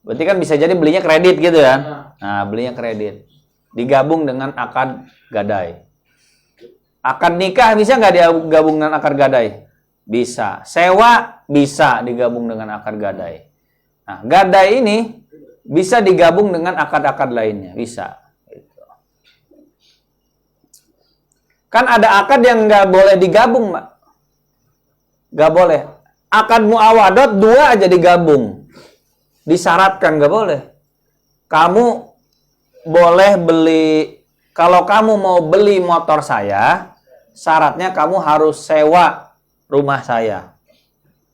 Berarti kan bisa jadi belinya kredit gitu ya? Nah, belinya kredit. Digabung dengan akad gadai. Akad nikah bisa nggak digabung dengan akad gadai? Bisa. Sewa bisa digabung dengan akad gadai. Nah, gadai ini bisa digabung dengan akad-akad lainnya. Bisa. Gitu. Kan ada akad yang nggak boleh digabung, Mbak. Nggak boleh. Akad muawadot 2 aja digabung. Disyaratkan nggak boleh. Kamu boleh beli, kalau kamu mau beli motor saya, syaratnya kamu harus sewa rumah saya.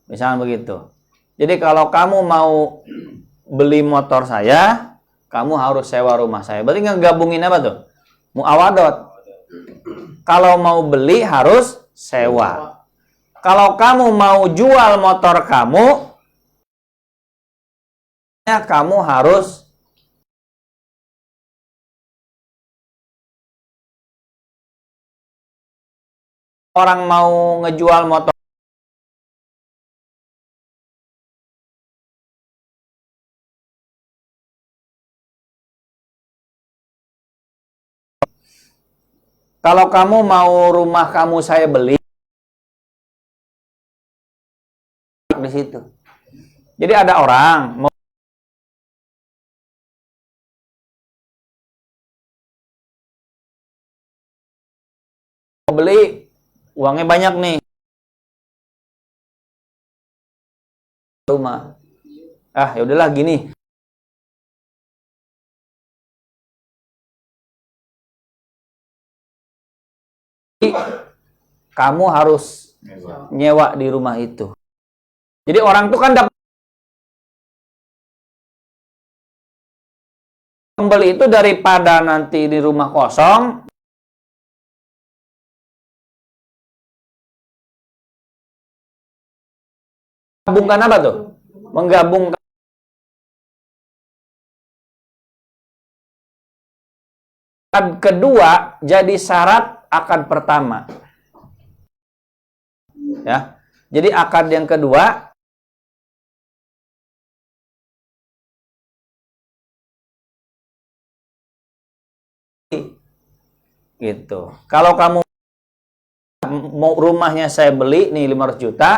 Misalnya begitu. Jadi kalau kamu mau beli motor saya, kamu harus sewa rumah saya. Berarti ngegabungin apa tuh? Muawadot. Kalau mau beli harus sewa. Kalau kamu mau jual motor kamu harus orang mau ngejual motor kalau kamu mau rumah kamu saya beli di situ. Jadi ada orang mau beli, uangnya banyak nih, rumah. Ya udahlah gini. Kamu harus nyewa di rumah itu. Jadi orang tuh kan dapat pembeli itu daripada nanti di rumah kosong. Menggabungkan apa tuh? Menggabungkan akad kedua jadi syarat akad pertama. Ya. Jadi akad yang kedua gitu. Kalau kamu mau rumahnya saya beli nih 500 juta,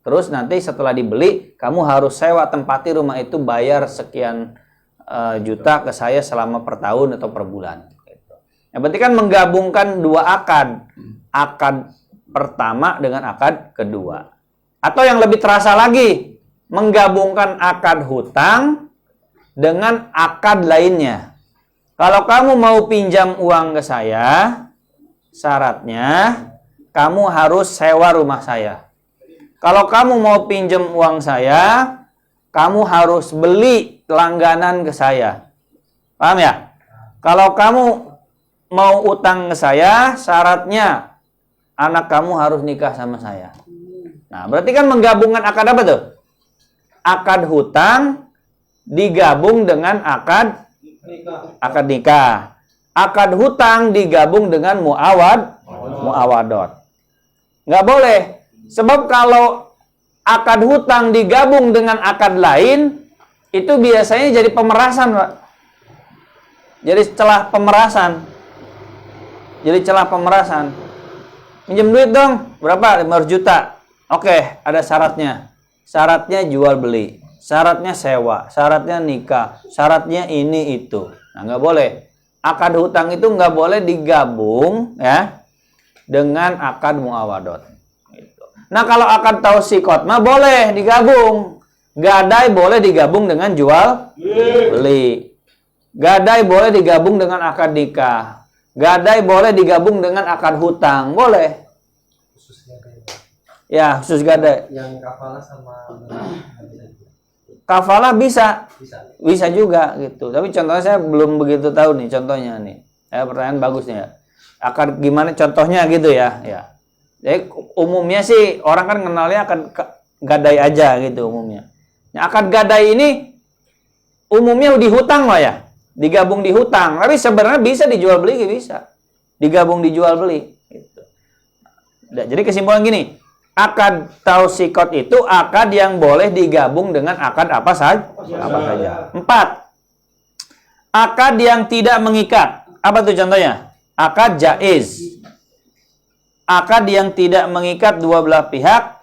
terus nanti setelah dibeli kamu harus sewa tempati rumah itu, bayar sekian juta ke saya selama per tahun atau per bulan. Gitu. Ya, berarti kan menggabungkan 2 akad, akad pertama dengan akad kedua. Atau yang lebih terasa lagi, menggabungkan akad hutang dengan akad lainnya. Kalau kamu mau pinjam uang ke saya, syaratnya kamu harus sewa rumah saya. Kalau kamu mau pinjam uang saya, kamu harus beli langganan ke saya. Paham ya? Kalau kamu mau utang ke saya, syaratnya anak kamu harus nikah sama saya. Nah, berarti kan menggabungkan akad apa tuh? Akad hutang digabung dengan akad nikah. Akad hutang digabung dengan muawadot. Nggak boleh. Sebab kalau akad hutang digabung dengan akad lain, itu biasanya jadi pemerasan, Pak. Jadi celah pemerasan. Pinjam duit dong. Berapa? 500 juta. Oke, ada syaratnya. Syaratnya jual beli. Syaratnya sewa, syaratnya nikah, syaratnya ini itu. Nah, nggak boleh. Akad hutang itu nggak boleh digabung ya dengan akad muawadot. Gitu. Nah, kalau akad tausikot mah boleh digabung. Gadai boleh digabung dengan jual beli. Gadai boleh digabung dengan akad nikah. Gadai boleh digabung dengan akad hutang, boleh. Ya, khusus gadai. Yang kafalah sama Kafalah bisa juga gitu. Tapi contohnya saya belum begitu tahu nih contohnya nih. Pertanyaan bagus nih ya. Akad gimana contohnya gitu ya. Ya. Jadi umumnya sih orang kan kenalnya akad gadai aja gitu umumnya. Nah, akad gadai ini umumnya dihutang lah ya. Digabung di hutang, tapi sebenarnya bisa dijual beli, bisa digabung dijual beli gitu. Nah, jadi kesimpulan gini, akad tausikot itu akad yang boleh digabung dengan akad apa saja. 4, akad yang tidak mengikat. Apa tuh contohnya? Akad jaiz, akad yang tidak mengikat dua belah pihak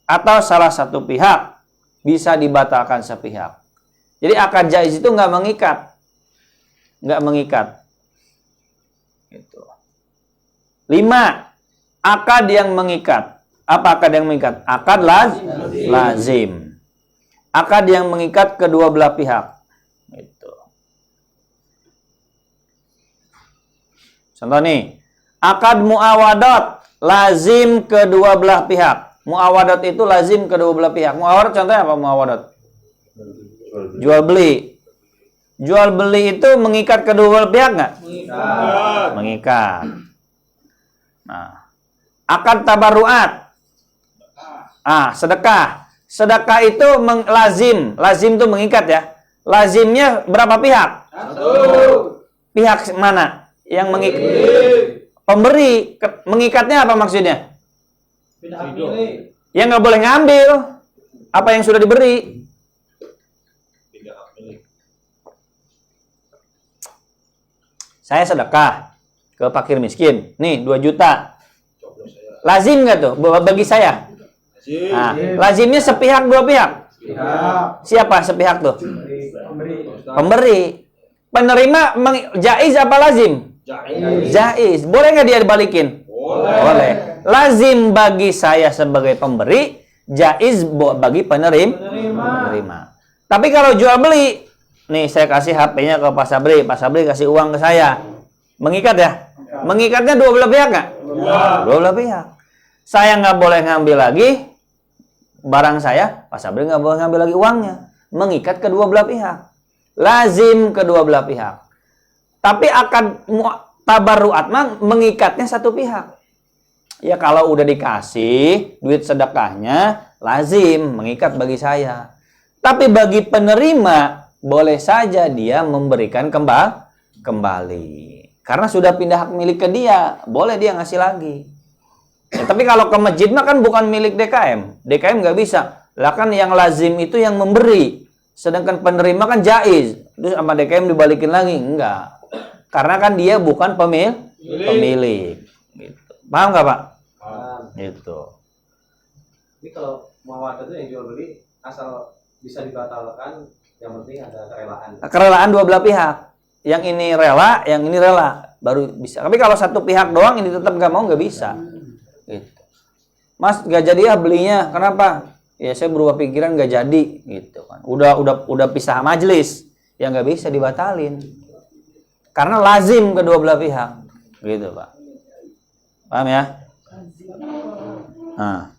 atau salah satu pihak, bisa dibatalkan sepihak. Jadi akad jaiz itu nggak mengikat. Gitu. 5. Akad yang mengikat. Apa akad yang mengikat? Akad lazim. Akad yang mengikat kedua belah pihak. Gitu. Contoh nih, akad muawadat lazim kedua belah pihak. Muawadat itu lazim kedua belah pihak. Muawadat contohnya apa muawadat? Jual beli. Jual beli itu mengikat kedua belah pihak nggak? Mengikat. Nah, akad tabarruat. Sedekah. Sedekah itu lazim. Lazim itu mengikat ya. Lazimnya berapa pihak? 1. Pihak mana? Yang mengikat? Pemberi. Mengikatnya apa maksudnya? Yang nggak boleh ngambil apa yang sudah diberi. Saya sedekah ke fakir miskin. Nih 2 juta. Lazim nggak tuh bagi saya? Nah, lazimnya sepihak dua pihak. Siapa sepihak tuh? Pemberi. Penerima jaiz apa lazim? Jaiz. Boleh nggak dia dibalikin? Boleh. Lazim bagi saya sebagai pemberi, jaiz bagi penerima. Tapi kalau jual beli, nih saya kasih HP-nya ke Pak Sabri kasih uang ke saya. Mengikat ya? Mengikatnya dua belah pihak nggak? Dua belah pihak. Saya nggak boleh ngambil lagi barang saya, Pak Sabri nggak boleh ngambil lagi uangnya. Mengikat kedua belah pihak. Lazim kedua belah pihak. Tapi akad tabarruat mengikatnya satu pihak. Ya kalau udah dikasih duit sedekahnya, lazim mengikat bagi saya. Tapi bagi penerima boleh saja dia memberikan kembali. Karena sudah pindah hak milik ke dia, boleh dia ngasih lagi. Ya, tapi kalau ke masjid mah kan bukan milik DKM. DKM nggak bisa. Lah kan yang lazim itu yang memberi. Sedangkan penerima kan jaiz. Terus sama DKM dibalikin lagi? Enggak. Karena kan dia bukan pemilik. Gitu. Paham nggak Pak? Paham. Gitu. Ini kalau muawadah itu yang jual beli asal bisa dibatalkan, yang penting ada kerelaan. Kerelaan dua belah pihak. Yang ini rela, yang ini rela, baru bisa. Tapi kalau satu pihak doang ini tetap nggak mau, nggak bisa. Gitu. Mas nggak jadi ya belinya, kenapa? Ya saya berubah pikiran nggak jadi, gitu kan. Udah pisah majelis, ya nggak bisa dibatalin. Karena lazim kedua belah pihak, gitu Pak. Paham ya? Nah.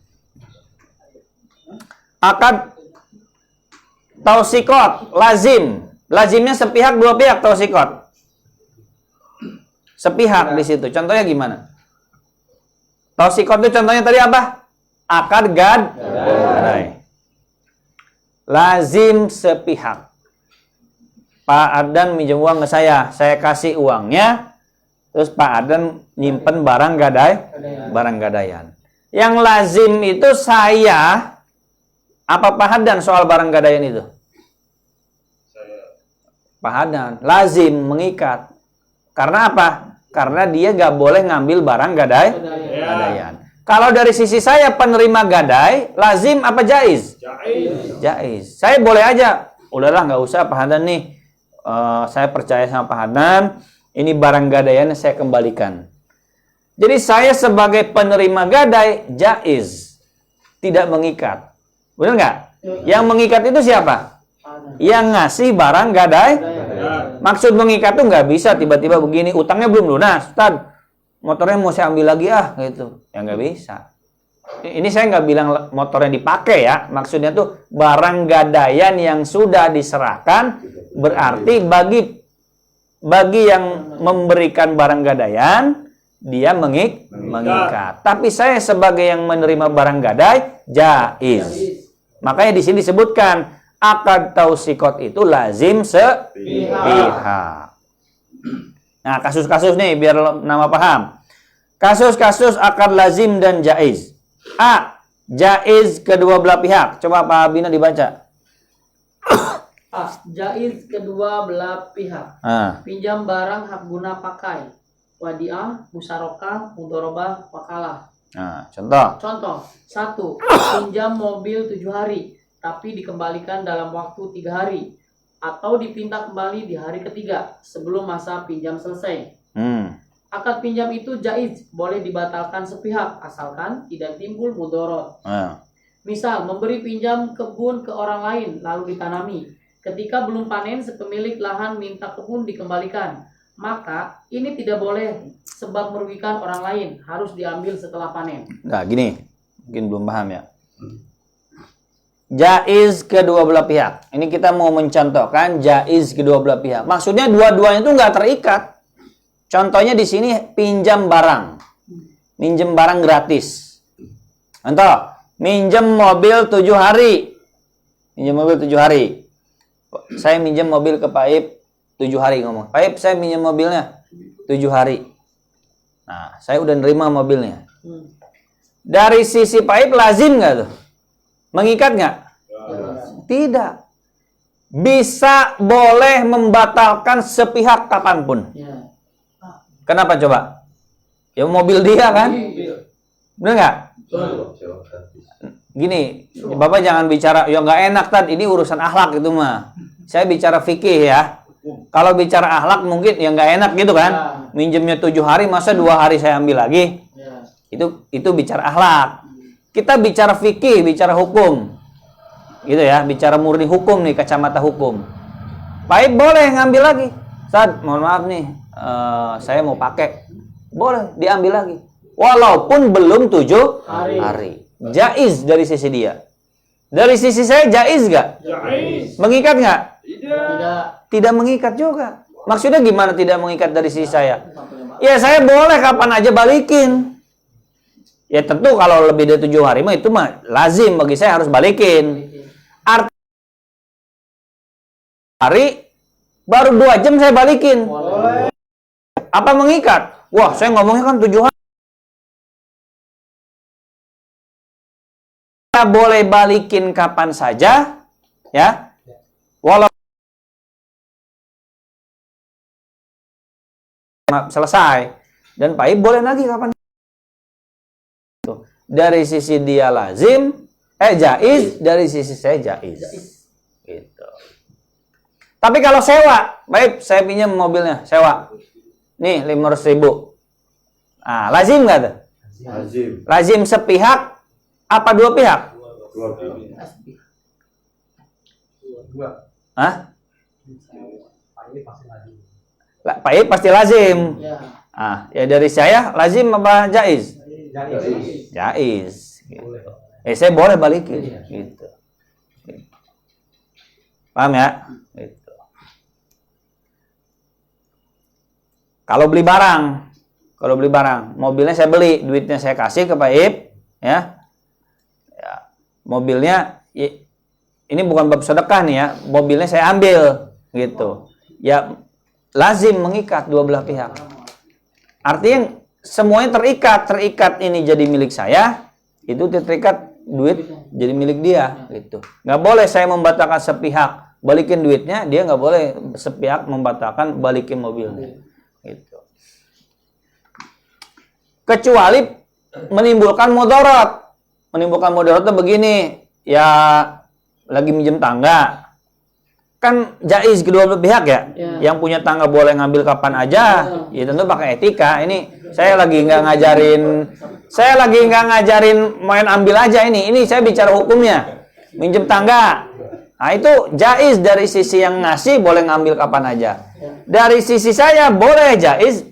Akad tausikot lazim. Lazimnya sepihak dua pihak tausikot. Sepihak di situ. Contohnya gimana? Tausikot itu contohnya tadi apa? Akad gadai. Lazim sepihak. Pak Adan minjem uang ke saya kasih uangnya, terus Pak Adan nyimpen barang gadaian. Yang lazim itu saya apa Pak Adan soal barang gadaian itu? Pak Adan, lazim mengikat. Karena apa? Karena dia gak boleh ngambil barang gadaian. Kalau dari sisi saya penerima gadai, lazim apa jaiz? Jaiz. Saya boleh aja, udahlah nggak usah Pak Adan nih. Saya percaya sama Pak Adan, ini barang gadaian saya kembalikan. Jadi saya sebagai penerima gadai jaiz, tidak mengikat. Benar nggak? Yang mengikat itu siapa? Yang ngasih barang gadai. Maksud mengikat tuh nggak bisa tiba-tiba begini, utangnya belum lunas, Ustaz, motornya mau saya ambil lagi gitu. Ya nggak bisa. Ini saya nggak bilang motornya dipakai ya, maksudnya tuh barang gadaian yang sudah diserahkan, berarti bagi yang memberikan barang gadaian dia mengikat. Tapi saya sebagai yang menerima barang gadai, jaiz. Makanya di sini disebutkan akad tausikot itu lazim sepihak. Nah, kasus-kasus nih biar nama paham. Kasus-kasus akad lazim dan jaiz. A. Jaiz kedua belah pihak. Coba Pak Bina dibaca. A. Jaiz kedua belah pihak. Pinjam barang hak guna pakai. Wadiah, musyarakah, mudharabah, wakalah. Nah, contoh. Contoh, 1. Pinjam mobil 7 hari, tapi dikembalikan dalam waktu 3 hari. Atau dipinta kembali di hari ketiga, sebelum masa pinjam selesai. Akad pinjam itu jaiz, boleh dibatalkan sepihak, asalkan tidak timbul mudorot. Misal, memberi pinjam kebun ke orang lain, lalu ditanami. Ketika belum panen, sepemilik lahan minta kebun dikembalikan. Maka ini tidak boleh sebab merugikan orang lain, harus diambil setelah panen. Nah, gini, mungkin belum paham ya. Jaiz kedua belah pihak. Ini kita mau mencontohkan jaiz kedua belah pihak. Maksudnya dua-duanya itu nggak terikat. Contohnya di sini pinjam barang, minjem barang gratis. Contoh, minjem mobil 7 hari, minjem mobil 7 hari. Saya minjem mobil ke Pak Ip 7 hari ngomong. Pak Ip, saya minjem mobilnya 7 hari. Nah, saya udah nerima mobilnya. Dari sisi Pak Ip lazim nggak tuh? Mengikat nggak? Tidak. Bisa boleh membatalkan sepihak kapanpun. Kenapa coba? Ya mobil dia kan? Bener nggak? Gini, Bapak jangan bicara, ya nggak enak tadi. Ini urusan akhlak itu mah. Saya bicara fikih ya. Kalau bicara akhlak mungkin ya nggak enak gitu kan? Minjemnya 7 hari, masa 2 hari saya ambil lagi? Itu bicara akhlak. Kita bicara fikih, bicara hukum. Gitu ya, bicara murni hukum nih, kacamata hukum. Baik, boleh ngambil lagi. Ustaz, mohon maaf nih, saya mau pakai. Boleh, diambil lagi. Walaupun belum 7 hari. Jaiz dari sisi dia. Dari sisi saya jaiz nggak? Jaiz. Mengikat nggak? Tidak. Tidak mengikat juga. Maksudnya gimana tidak mengikat dari sisi saya? Ya saya boleh kapan aja balikin. Ya tentu kalau lebih dari 7 hari mah itu mah lazim bagi saya harus balikin. Arti hari baru 2 jam saya balikin. Apa mengikat? Wah, saya ngomongnya kan 7 hari. Kita boleh balikin kapan saja, ya. Walau selesai dan Pak Ib boleh lagi kapan. Dari sisi dia lazim, jaiz, dari sisi saya jaiz. Gitu. Tapi kalau sewa, baik saya pinjam mobilnya, sewa. Nih 500.000. Nah, lazim nggak tuh? Lazim. Lazim sepihak apa dua pihak? Dua pihak. Hah? Pak Ib pasti lazim. Ya dari saya lazim apa jaiz? Jaiz. Gitu. Saya boleh balikin. Gitu. Paham ya? Gitu. Kalau beli barang, mobilnya saya beli, duitnya saya kasih ke Pak Ib, ya. Mobilnya ini bukan bab sedekah nih ya, mobilnya saya ambil, gitu. Ya lazim mengikat dua belah pihak. Artinya semuanya terikat ini jadi milik saya, itu terikat duit jadi milik dia, gitu. Nggak boleh saya membatalkan sepihak balikin duitnya, dia nggak boleh sepihak membatalkan balikin mobilnya, gitu. Kecuali menimbulkan mudarat. Menimbulkan mudarat itu begini, ya lagi minjem tangga. Kan jaiz kedua belah pihak ya. Yang punya tangga boleh ngambil kapan aja. Ya tentu pakai etika. Ini saya lagi nggak ngajarin main ambil aja ini. Ini saya bicara hukumnya. Minjem tangga. Nah itu jaiz dari sisi yang ngasih boleh ngambil kapan aja. Dari sisi saya boleh jaiz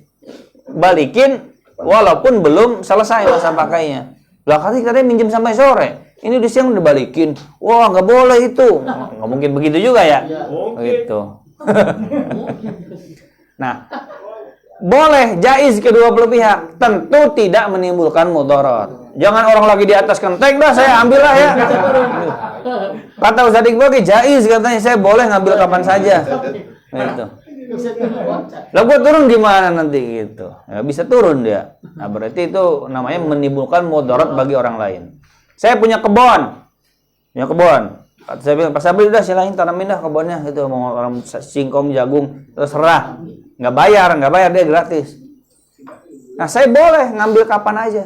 balikin walaupun belum selesai masa pakainya. Lah katanya minjem sampai sore. Ini di siang udah balikin. Wah, nggak boleh itu. Nggak mungkin begitu juga ya. Gitu. Nah, boleh, jaiz kedua belah pihak, tentu tidak menimbulkan mudarat. Jangan orang lagi di atas kenteng, dah saya ambil lah ya. Kata Ustaz Iqbal, jaiz katanya, saya boleh ngambil kapan saja. Gitu. Lah gua turun gimana nanti gitu? Ya, bisa turun dia. Nah, berarti itu namanya menimbulkan mudarat bagi orang lain. Saya punya kebun. Saya bilang, Pak Sabri udah silain tanamin dah kebunnya itu, mau orang singkong, jagung, terserah. Nggak bayar dia gratis. Nah, saya boleh ngambil kapan aja.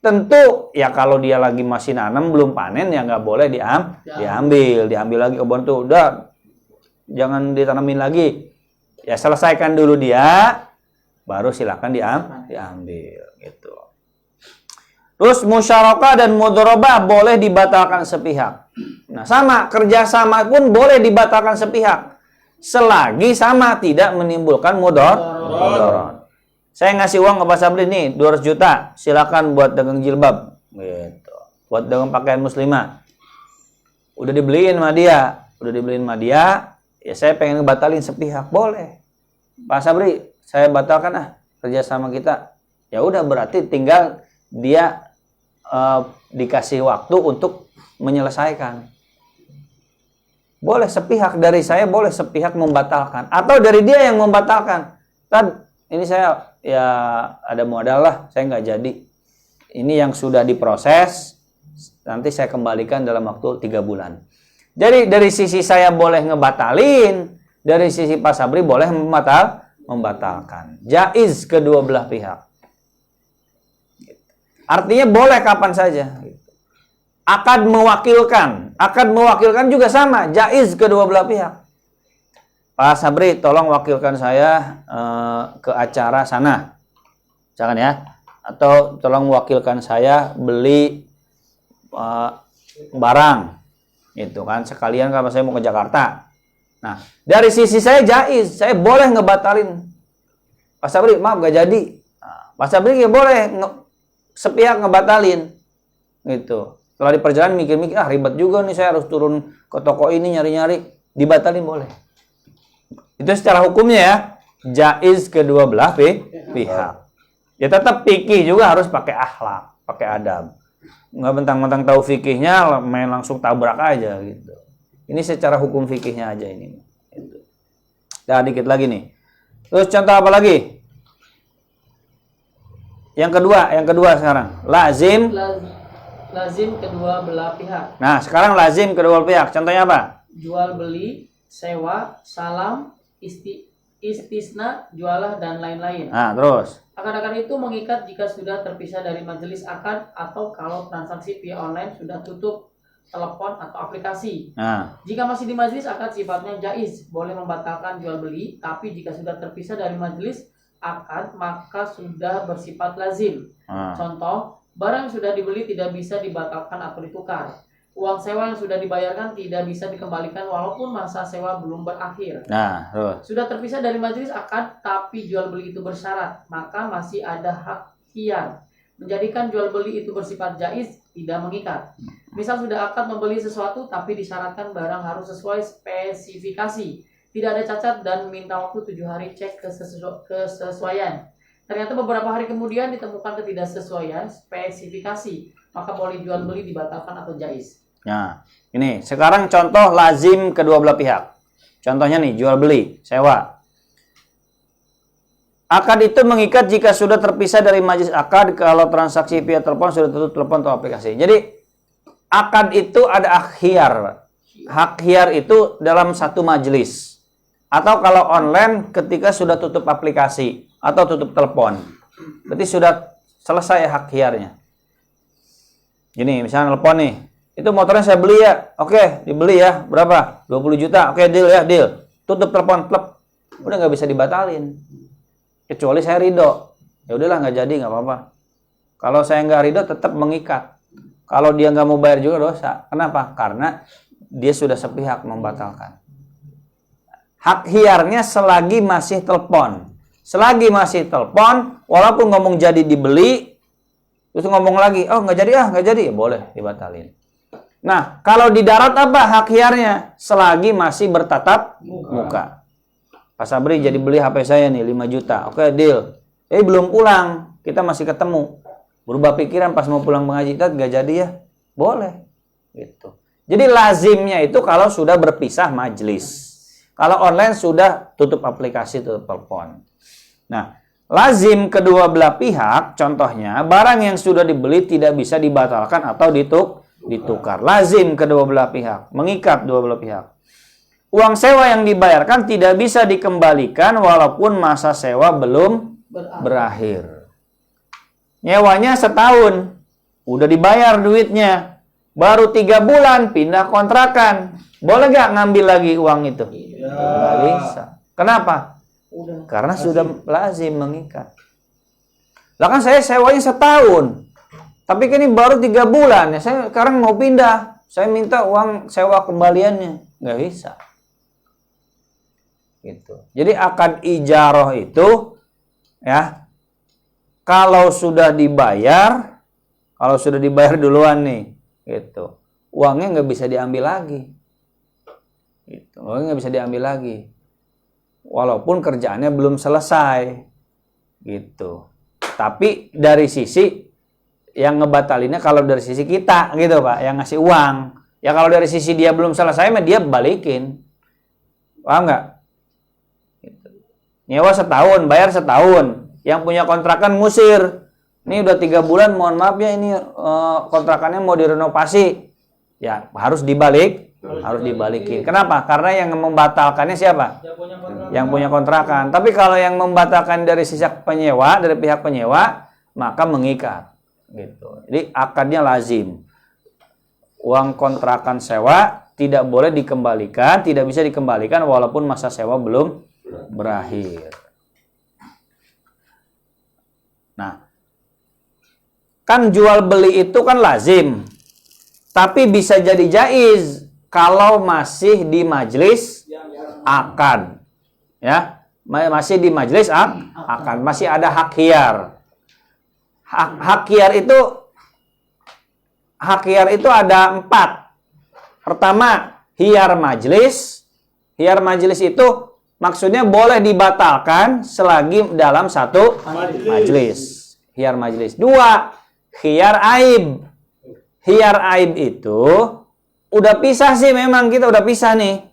Tentu ya kalau dia lagi masih nanam belum panen ya nggak boleh diambil lagi kebun tuh, udah jangan ditanamin lagi. Ya selesaikan dulu dia, baru silakan diambil gitu. Terus musyarakah dan mudharabah boleh dibatalkan sepihak. Nah, sama kerjasama pun boleh dibatalkan sepihak selagi sama tidak menimbulkan mudarat. Saya ngasih uang ke Pak Sabri nih 200 juta, silakan buat dagang jilbab gitu. Buat dagang pakaian muslimah. Udah dibeliin sama dia, ya saya pengen ngebatalin sepihak, boleh. Pak Sabri, saya batalkan kerjasama kita. Ya udah, berarti tinggal dia dikasih waktu untuk menyelesaikan. Boleh sepihak dari saya, boleh sepihak membatalkan, atau dari dia yang membatalkan. Ini saya ya ada modal lah, saya nggak jadi. Ini yang sudah diproses, nanti saya kembalikan dalam waktu 3 bulan. Jadi dari sisi saya boleh ngebatalin, dari sisi Pak Sabri boleh membatalkan. Jaiz kedua belah pihak. Artinya boleh kapan saja. Akad mewakilkan juga sama, jaiz kedua belah pihak. Pak Sabri, tolong wakilkan saya ke acara sana, jangan ya. Atau tolong wakilkan saya beli barang, itu kan sekalian kalau saya mau ke Jakarta. Nah, dari sisi saya jaiz, saya boleh ngebatalin. Pak Sabri, maaf gak jadi. Pak Sabri ya boleh sepihak ngebatalin, gitu. Setelah di perjalanan mikir-mikir, ribet juga nih, saya harus turun ke toko ini nyari-nyari, dibatalin boleh. Itu secara hukumnya ya, jaiz kedua belah pihak. Ya tetap fikih juga harus pakai akhlak, pakai adab. Nggak mentang-mentang tahu fikihnya, main langsung tabrak aja gitu. Ini secara hukum fikihnya aja ini. Gitu. Dan dikit lagi nih. Terus contoh apa lagi? Yang kedua sekarang, lazim kedua belah pihak. Nah, sekarang lazim kedua belah pihak. Contohnya apa? Jual beli, sewa, salam, istisna, jualah, dan lain-lain. Nah, terus. Akad-akad itu mengikat jika sudah terpisah dari majelis akad atau kalau transaksi via online sudah tutup telepon atau aplikasi. Nah. Jika masih di majelis akad sifatnya jaiz, boleh membatalkan jual beli, tapi jika sudah terpisah dari majelis akad maka sudah bersifat lazim. Contoh, barang yang sudah dibeli tidak bisa dibatalkan atau ditukar. Uang sewa yang sudah dibayarkan tidak bisa dikembalikan walaupun masa sewa belum berakhir. Nah, terus. Sudah terpisah dari majelis akad tapi jual beli itu bersyarat, maka masih ada hak khiyar. Menjadikan jual beli itu bersifat jaiz, tidak mengikat. Misal sudah akad membeli sesuatu tapi disyaratkan barang harus sesuai spesifikasi, tidak ada cacat dan minta waktu 7 hari cek kesesuaian. Ternyata beberapa hari kemudian ditemukan ketidaksesuaian spesifikasi, maka boleh jual beli dibatalkan atau jaiz. Nah, ini sekarang contoh lazim kedua belah pihak. Contohnya nih, jual beli, sewa. Akad itu mengikat jika sudah terpisah dari majelis akad kalau transaksi via telepon sudah tutup telepon atau aplikasi. Jadi akad itu ada hak khiyar. Hak khiyar itu dalam satu majelis. Atau kalau online ketika sudah tutup aplikasi atau tutup telepon. Berarti sudah selesai hak khiyarnya. Gini, misalnya telepon nih. Itu motornya saya beli ya. Oke, dibeli ya. Berapa? 20 juta. Oke, deal ya, deal. Tutup telepon, klep. Udah nggak bisa dibatalin. Kecuali saya ridho. Ya udahlah, nggak jadi, nggak apa-apa. Kalau saya nggak ridho, tetap mengikat. Kalau dia nggak mau bayar juga dosa. Kenapa? Karena dia sudah sepihak membatalkan. Hak khiyarnya selagi masih telepon. Selagi masih telepon, walaupun ngomong jadi dibeli, terus ngomong lagi, oh nggak jadi, ya boleh dibatalin. Nah, kalau di darat apa hak khiyarnya? Selagi masih bertatap muka. Pak Sabri jadi beli HP saya nih 5 juta. Oke, deal. Belum pulang, kita masih ketemu. Berubah pikiran pas mau pulang mengaji, nggak jadi ya? Boleh. Gitu. Jadi lazimnya itu kalau sudah berpisah majelis. Kalau online sudah tutup aplikasi, tutup telepon. Nah, lazim kedua belah pihak, contohnya barang yang sudah dibeli tidak bisa dibatalkan atau ditukar. Lazim kedua belah pihak, mengikat dua belah pihak. Uang sewa yang dibayarkan tidak bisa dikembalikan walaupun masa sewa belum berakhir. Nyewanya setahun, udah dibayar duitnya, baru 3 bulan pindah kontrakan. Boleh gak ngambil lagi uang itu? Nggak bisa. Kenapa? Karena sudah lazim mengikat. Lah kan saya sewanya setahun, tapi kan ini baru 3 bulan ya. Saya sekarang mau pindah, saya minta uang sewa kembaliannya, nggak bisa. Gitu. Jadi akad ijarah itu ya, kalau sudah dibayar duluan nih, gitu, uangnya nggak bisa diambil lagi. Gitu. Uangnya nggak bisa diambil lagi, walaupun kerjaannya belum selesai, gitu. Tapi dari sisi yang ngebatalinnya, kalau dari sisi kita, gitu Pak, yang ngasih uang, ya kalau dari sisi dia belum selesai, mah dia balikin, paham nggak? Gitu. Nyewa setahun, bayar setahun, yang punya kontrakan ngusir, ini udah 3 bulan, mohon maaf ya, ini kontrakannya mau direnovasi, ya harus dibalikin. Kenapa? Karena yang membatalkannya siapa? Yang punya kontrakan. Tapi kalau yang membatalkan dari sisi penyewa, dari pihak penyewa, maka mengikat. Gitu. Jadi akadnya lazim. Uang kontrakan sewa tidak boleh dikembalikan, tidak bisa dikembalikan walaupun masa sewa belum berakhir. Nah, kan jual beli itu kan lazim, tapi bisa jadi jaiz kalau masih di majelis akad, ya, masih di majelis akad, masih ada hak hiar. Hak hiar itu ada 4. Pertama, hiar majelis. Hiar majelis itu maksudnya boleh dibatalkan selagi dalam satu majelis. Hiar majelis. 2, hiar aib. Hiar aib itu udah pisah sih, memang kita udah pisah nih.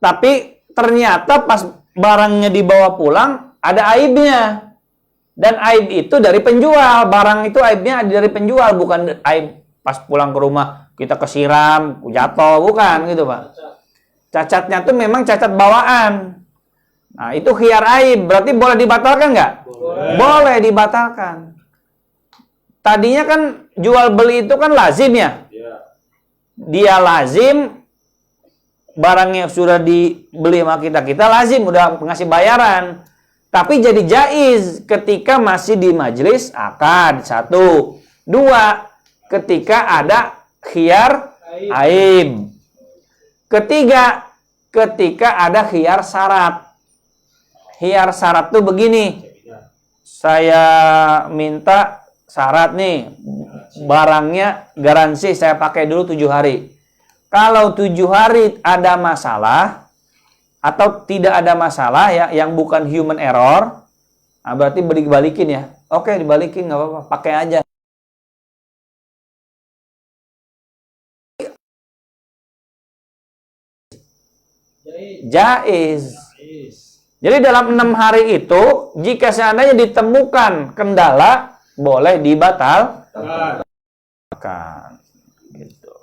Tapi ternyata pas barangnya dibawa pulang ada aibnya. Dan aib itu dari penjual. Barang itu aibnya dari penjual, bukan aib pas pulang ke rumah kita kesiram, jatuh, bukan gitu Pak. Cacatnya tuh memang cacat bawaan. Nah, itu khiar aib, berarti boleh dibatalkan nggak? Boleh dibatalkan. Tadinya kan jual beli itu kan lazim ya? Dia lazim, barangnya sudah dibeli sama kita lazim, udah ngasih bayaran. Tapi jadi jaiz ketika masih di majelis akad. 1. 2, ketika ada khiar aib. 3, ketika ada khiar syarat. Khiar syarat tuh begini. Saya minta syarat nih, barangnya garansi saya pakai dulu 7 hari. Kalau 7 hari ada masalah atau tidak ada masalah ya, yang bukan human error, nah berarti dibalikin ya. Oke, dibalikin nggak apa-apa, pakai aja. Jaiz. Jadi dalam 6 hari itu, jika seandainya ditemukan kendala, boleh dibatalkan. Gitu.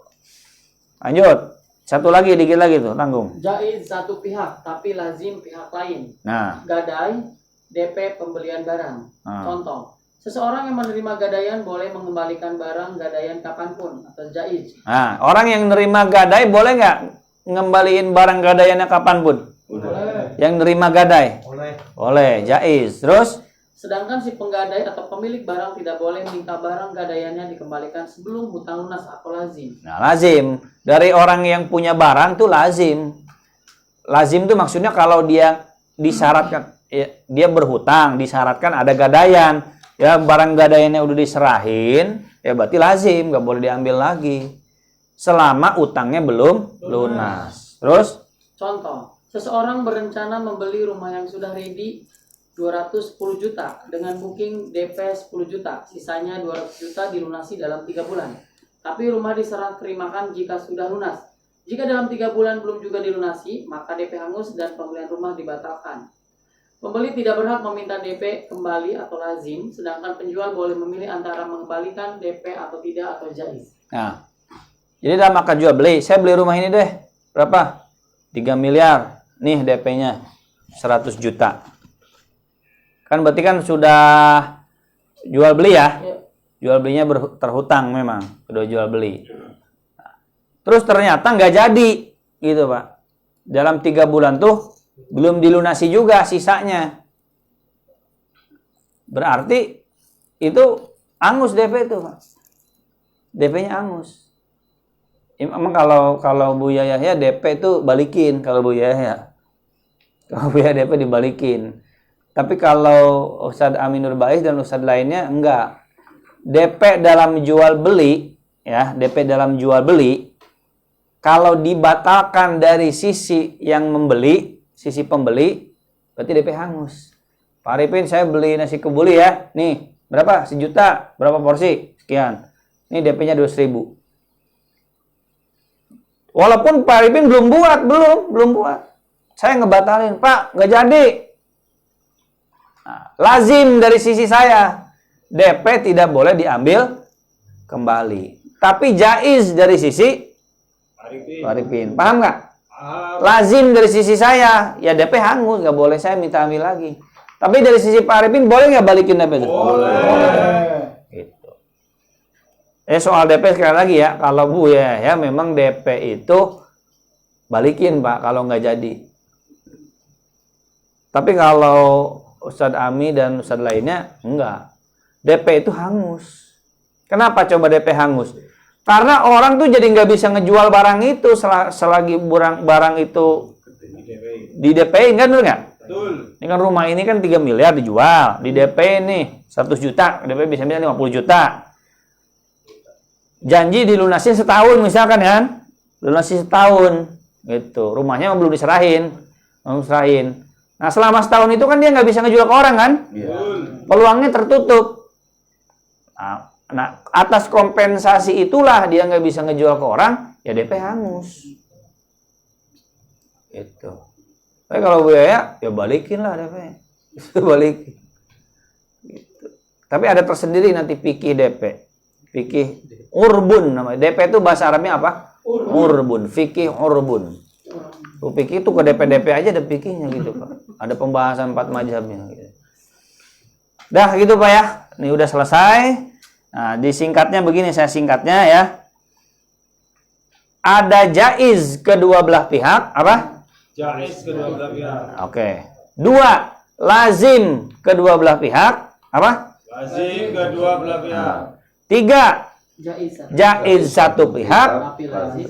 Lanjut. Satu lagi, dikit lagi tuh, tanggung. Jaiz satu pihak, tapi lazim pihak lain. Nah. Gadai, DP pembelian barang. Contoh, seseorang yang menerima gadaian boleh mengembalikan barang gadaian kapanpun, atau jaiz. Nah, orang yang nerima gadai boleh nggak ngembaliin barang gadaiannya kapanpun? Boleh. Yang nerima gadai? Boleh, jaiz. Terus? Sedangkan si penggadai atau pemilik barang tidak boleh minta barang gadaiannya dikembalikan sebelum hutang lunas atau lazim. Nah, lazim. Dari orang yang punya barang tuh lazim. Lazim tuh maksudnya kalau dia disyaratkan, ya, dia berhutang, disyaratkan ada gadaian, ya barang gadaiannya udah diserahin, ya berarti lazim, nggak boleh diambil lagi selama utangnya belum lunas. Terus? Contoh, Seseorang berencana membeli rumah yang sudah ready 210 juta dengan booking DP 10 juta, sisanya 200 juta dilunasi dalam 3 bulan. Tapi rumah diserah terimakan jika sudah lunas. Jika dalam 3 bulan belum juga dilunasi, maka DP hangus dan pembelian rumah dibatalkan. Pembeli tidak berhak meminta DP kembali atau lazim, sedangkan penjual boleh memilih antara mengembalikan DP atau tidak atau jaiz. Nah, jadi dalam akad jual beli, saya beli rumah ini deh, berapa? 3 miliar, nih DP-nya 100 juta. Kan berarti kan sudah jual beli ya? Jual belinya terhutang memang, sudah jual beli. Terus ternyata nggak jadi, gitu Pak. Dalam 3 bulan tuh belum dilunasi juga sisanya. Berarti itu angus DP itu Pak. DP-nya angus. Emang kalau Bu Yahya DP itu balikin kalau Bu Yahya. Kalau Bu Yahya DP dibalikin. Tapi kalau Ustadz Aminur Baiz dan Ustadz lainnya enggak. DP dalam jual beli ya, DP dalam jual beli kalau dibatalkan dari sisi yang membeli, sisi pembeli, berarti DP hangus. Pak Arifin, saya beli nasi kebuli ya. Nih, berapa? 1 juta. Berapa porsi? Sekian. Ini DP-nya 200.000. Walaupun Pak Arifin belum buat. Saya ngebatalin, Pak, nggak jadi. Nah, lazim dari sisi saya, DP tidak boleh diambil kembali. Tapi jaiz dari sisi Pak Arifin. Paham nggak? Lazim dari sisi saya, ya DP hangus, nggak boleh saya minta ambil lagi. Tapi dari sisi Pak Arifin boleh nggak balikin DP itu? Boleh. Gitu. Soal DP sekali lagi ya, kalau Bu ya memang DP itu balikin Pak kalau nggak jadi. Tapi kalau Ustadz Ami dan Ustadz lainnya enggak. DP itu hangus. Kenapa coba DP hangus? Karena orang tuh jadi nggak bisa ngejual barang itu selagi barang itu di DP, kan betul nggak? Betul. Ini kan rumah ini kan 3 miliar dijual, di DP nih 100 juta, DP bisa 50 juta. Janji dilunasin setahun misalkan kan? Lunasi setahun gitu. Rumahnya belum diserahin. Nah, selama setahun itu kan dia nggak bisa ngejual ke orang kan? Peluangnya tertutup. Nah, atas kompensasi itulah dia nggak bisa ngejual ke orang, ya DP hangus. Itu. Tapi kalau Bu ya balikin lah DP. Balikin. Gitu. Tapi ada tersendiri nanti fikih DP. Fikih urbun namanya. DP itu bahasa Arabnya apa? Urbun. Fikih urbun. Fikih itu ke DP aja ada fikihnya gitu Pak. Ada pembahasan 4 mazhabnya gitu. Dah gitu Pak ya. Ini udah selesai. Nah, disingkatnya begini, saya singkatnya ya. Ada jaiz kedua belah pihak, apa? Jaiz kedua belah pihak. Oke. 2, lazim kedua belah pihak, apa? Lazim kedua belah pihak. 3, jaiz satu pihak,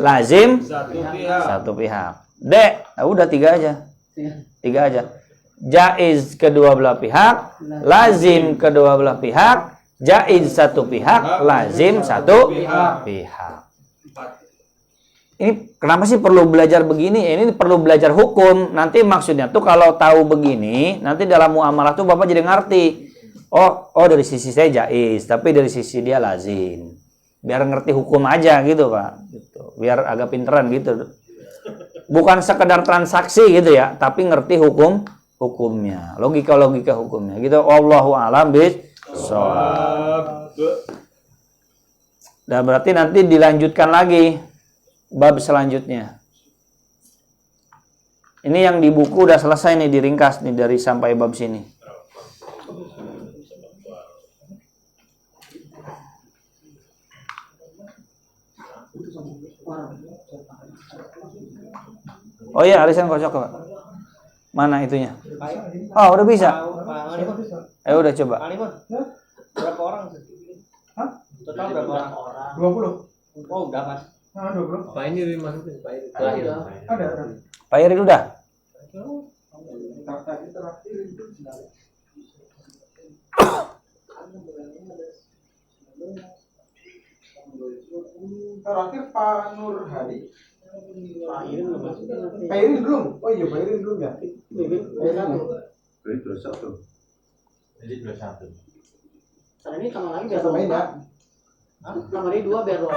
lazim Satu pihak. D, nah udah 3 aja. 3 aja. Jaiz kedua belah pihak, lazim kedua belah pihak, jaiz satu pihak, lazim satu pihak. Ini kenapa sih perlu belajar begini? Ini perlu belajar hukum. Nanti maksudnya tuh kalau tahu begini, nanti dalam muamalah tuh Bapak jadi ngerti. Oh dari sisi saya jaiz, tapi dari sisi dia lazim. Biar ngerti hukum aja gitu Pak. Gitu. Biar agak pinteran gitu. Bukan sekedar transaksi gitu ya, tapi ngerti hukumnya, logika hukumnya gitu. Wallahu a'lam bishawab. Dan berarti nanti dilanjutkan lagi bab selanjutnya. Ini yang di buku udah selesai nih, diringkas nih dari sampai bab sini. Oh iya, arisan kocok Pak. Mana itunya? Oh, udah bisa. Udah coba. Berapa orang? Hah? Total berapa orang? 20. Oh, udah Mas. 20. Pak ini dimasukin, Pak ini. Ada. Pak Iri udah? Terakhir Pak Nur Hadi Pak Irin belum masuk. Pak Irin belum? Oh iya, Pak Irin belum ya? Bibit satu. Jadi 21. Karena ini tambah lagi biar Satu main ya? tambah lagi 2 biar 2.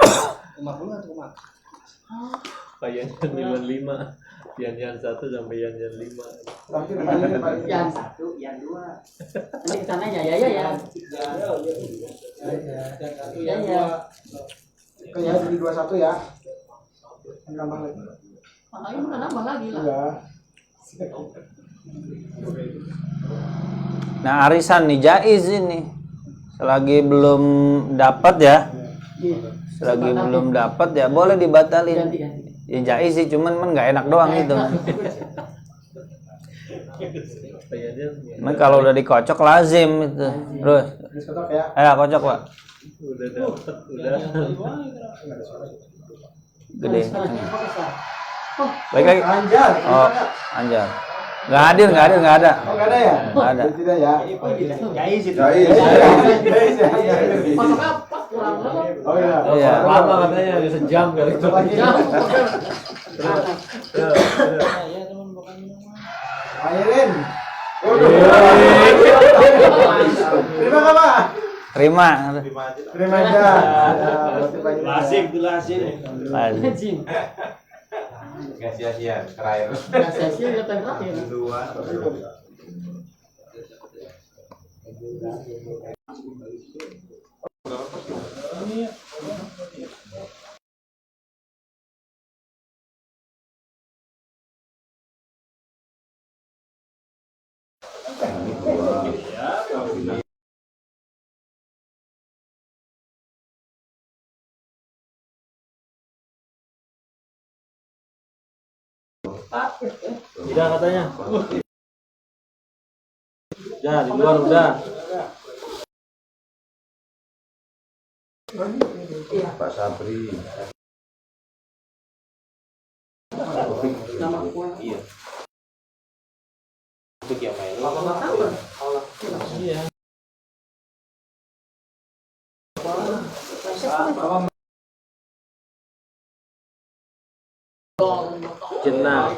50 atau kemana? Pak Yanyan 55, Yanyan 1 sampai Yanyan 5. Terakhir Pak Irin, Pak Irin. Yang 1, yang 2. Nanti kesananya ya. Ya. Oke ya, jadi 21 ya. Nambah lagi. Makanya udah nambah lagi lah. Iya. Nah, arisan nih jaiz ini. Selagi belum dapat ya. Selagi belum dapat ya boleh dibatalin. Ganti. Ya jaiz sih, cuman nggak enak doang gitu. Pak Yanyan Cuman kalau udah dikocok lazim itu. Terus, Terus ketok ya. ayo kocok Pak. udah dapat, udah. Gede. Oh, Baik lagi. Anjar. Oh, anjar. Nggak hadir, nggak ada. Oh, nggak ada ya? Nggak ada. Tidak ya. Jais itu. masuk apa? Kurang berapa? Oh iya. Iya. Lama katanya, ada sejam kali. Besok lagi. Pak Irin. Terima kasih Pak. Terima. Terima aja. Lazim itu lazim. Lazim. Anjing. Enggak sia-sia, terakhir. Nggak sia-sia dia terakhir. Dua. Udah katanya. Udah, di luar udah. Pak Sabri. Nama gua. Iya. Itu yang main. Iya. Jenah.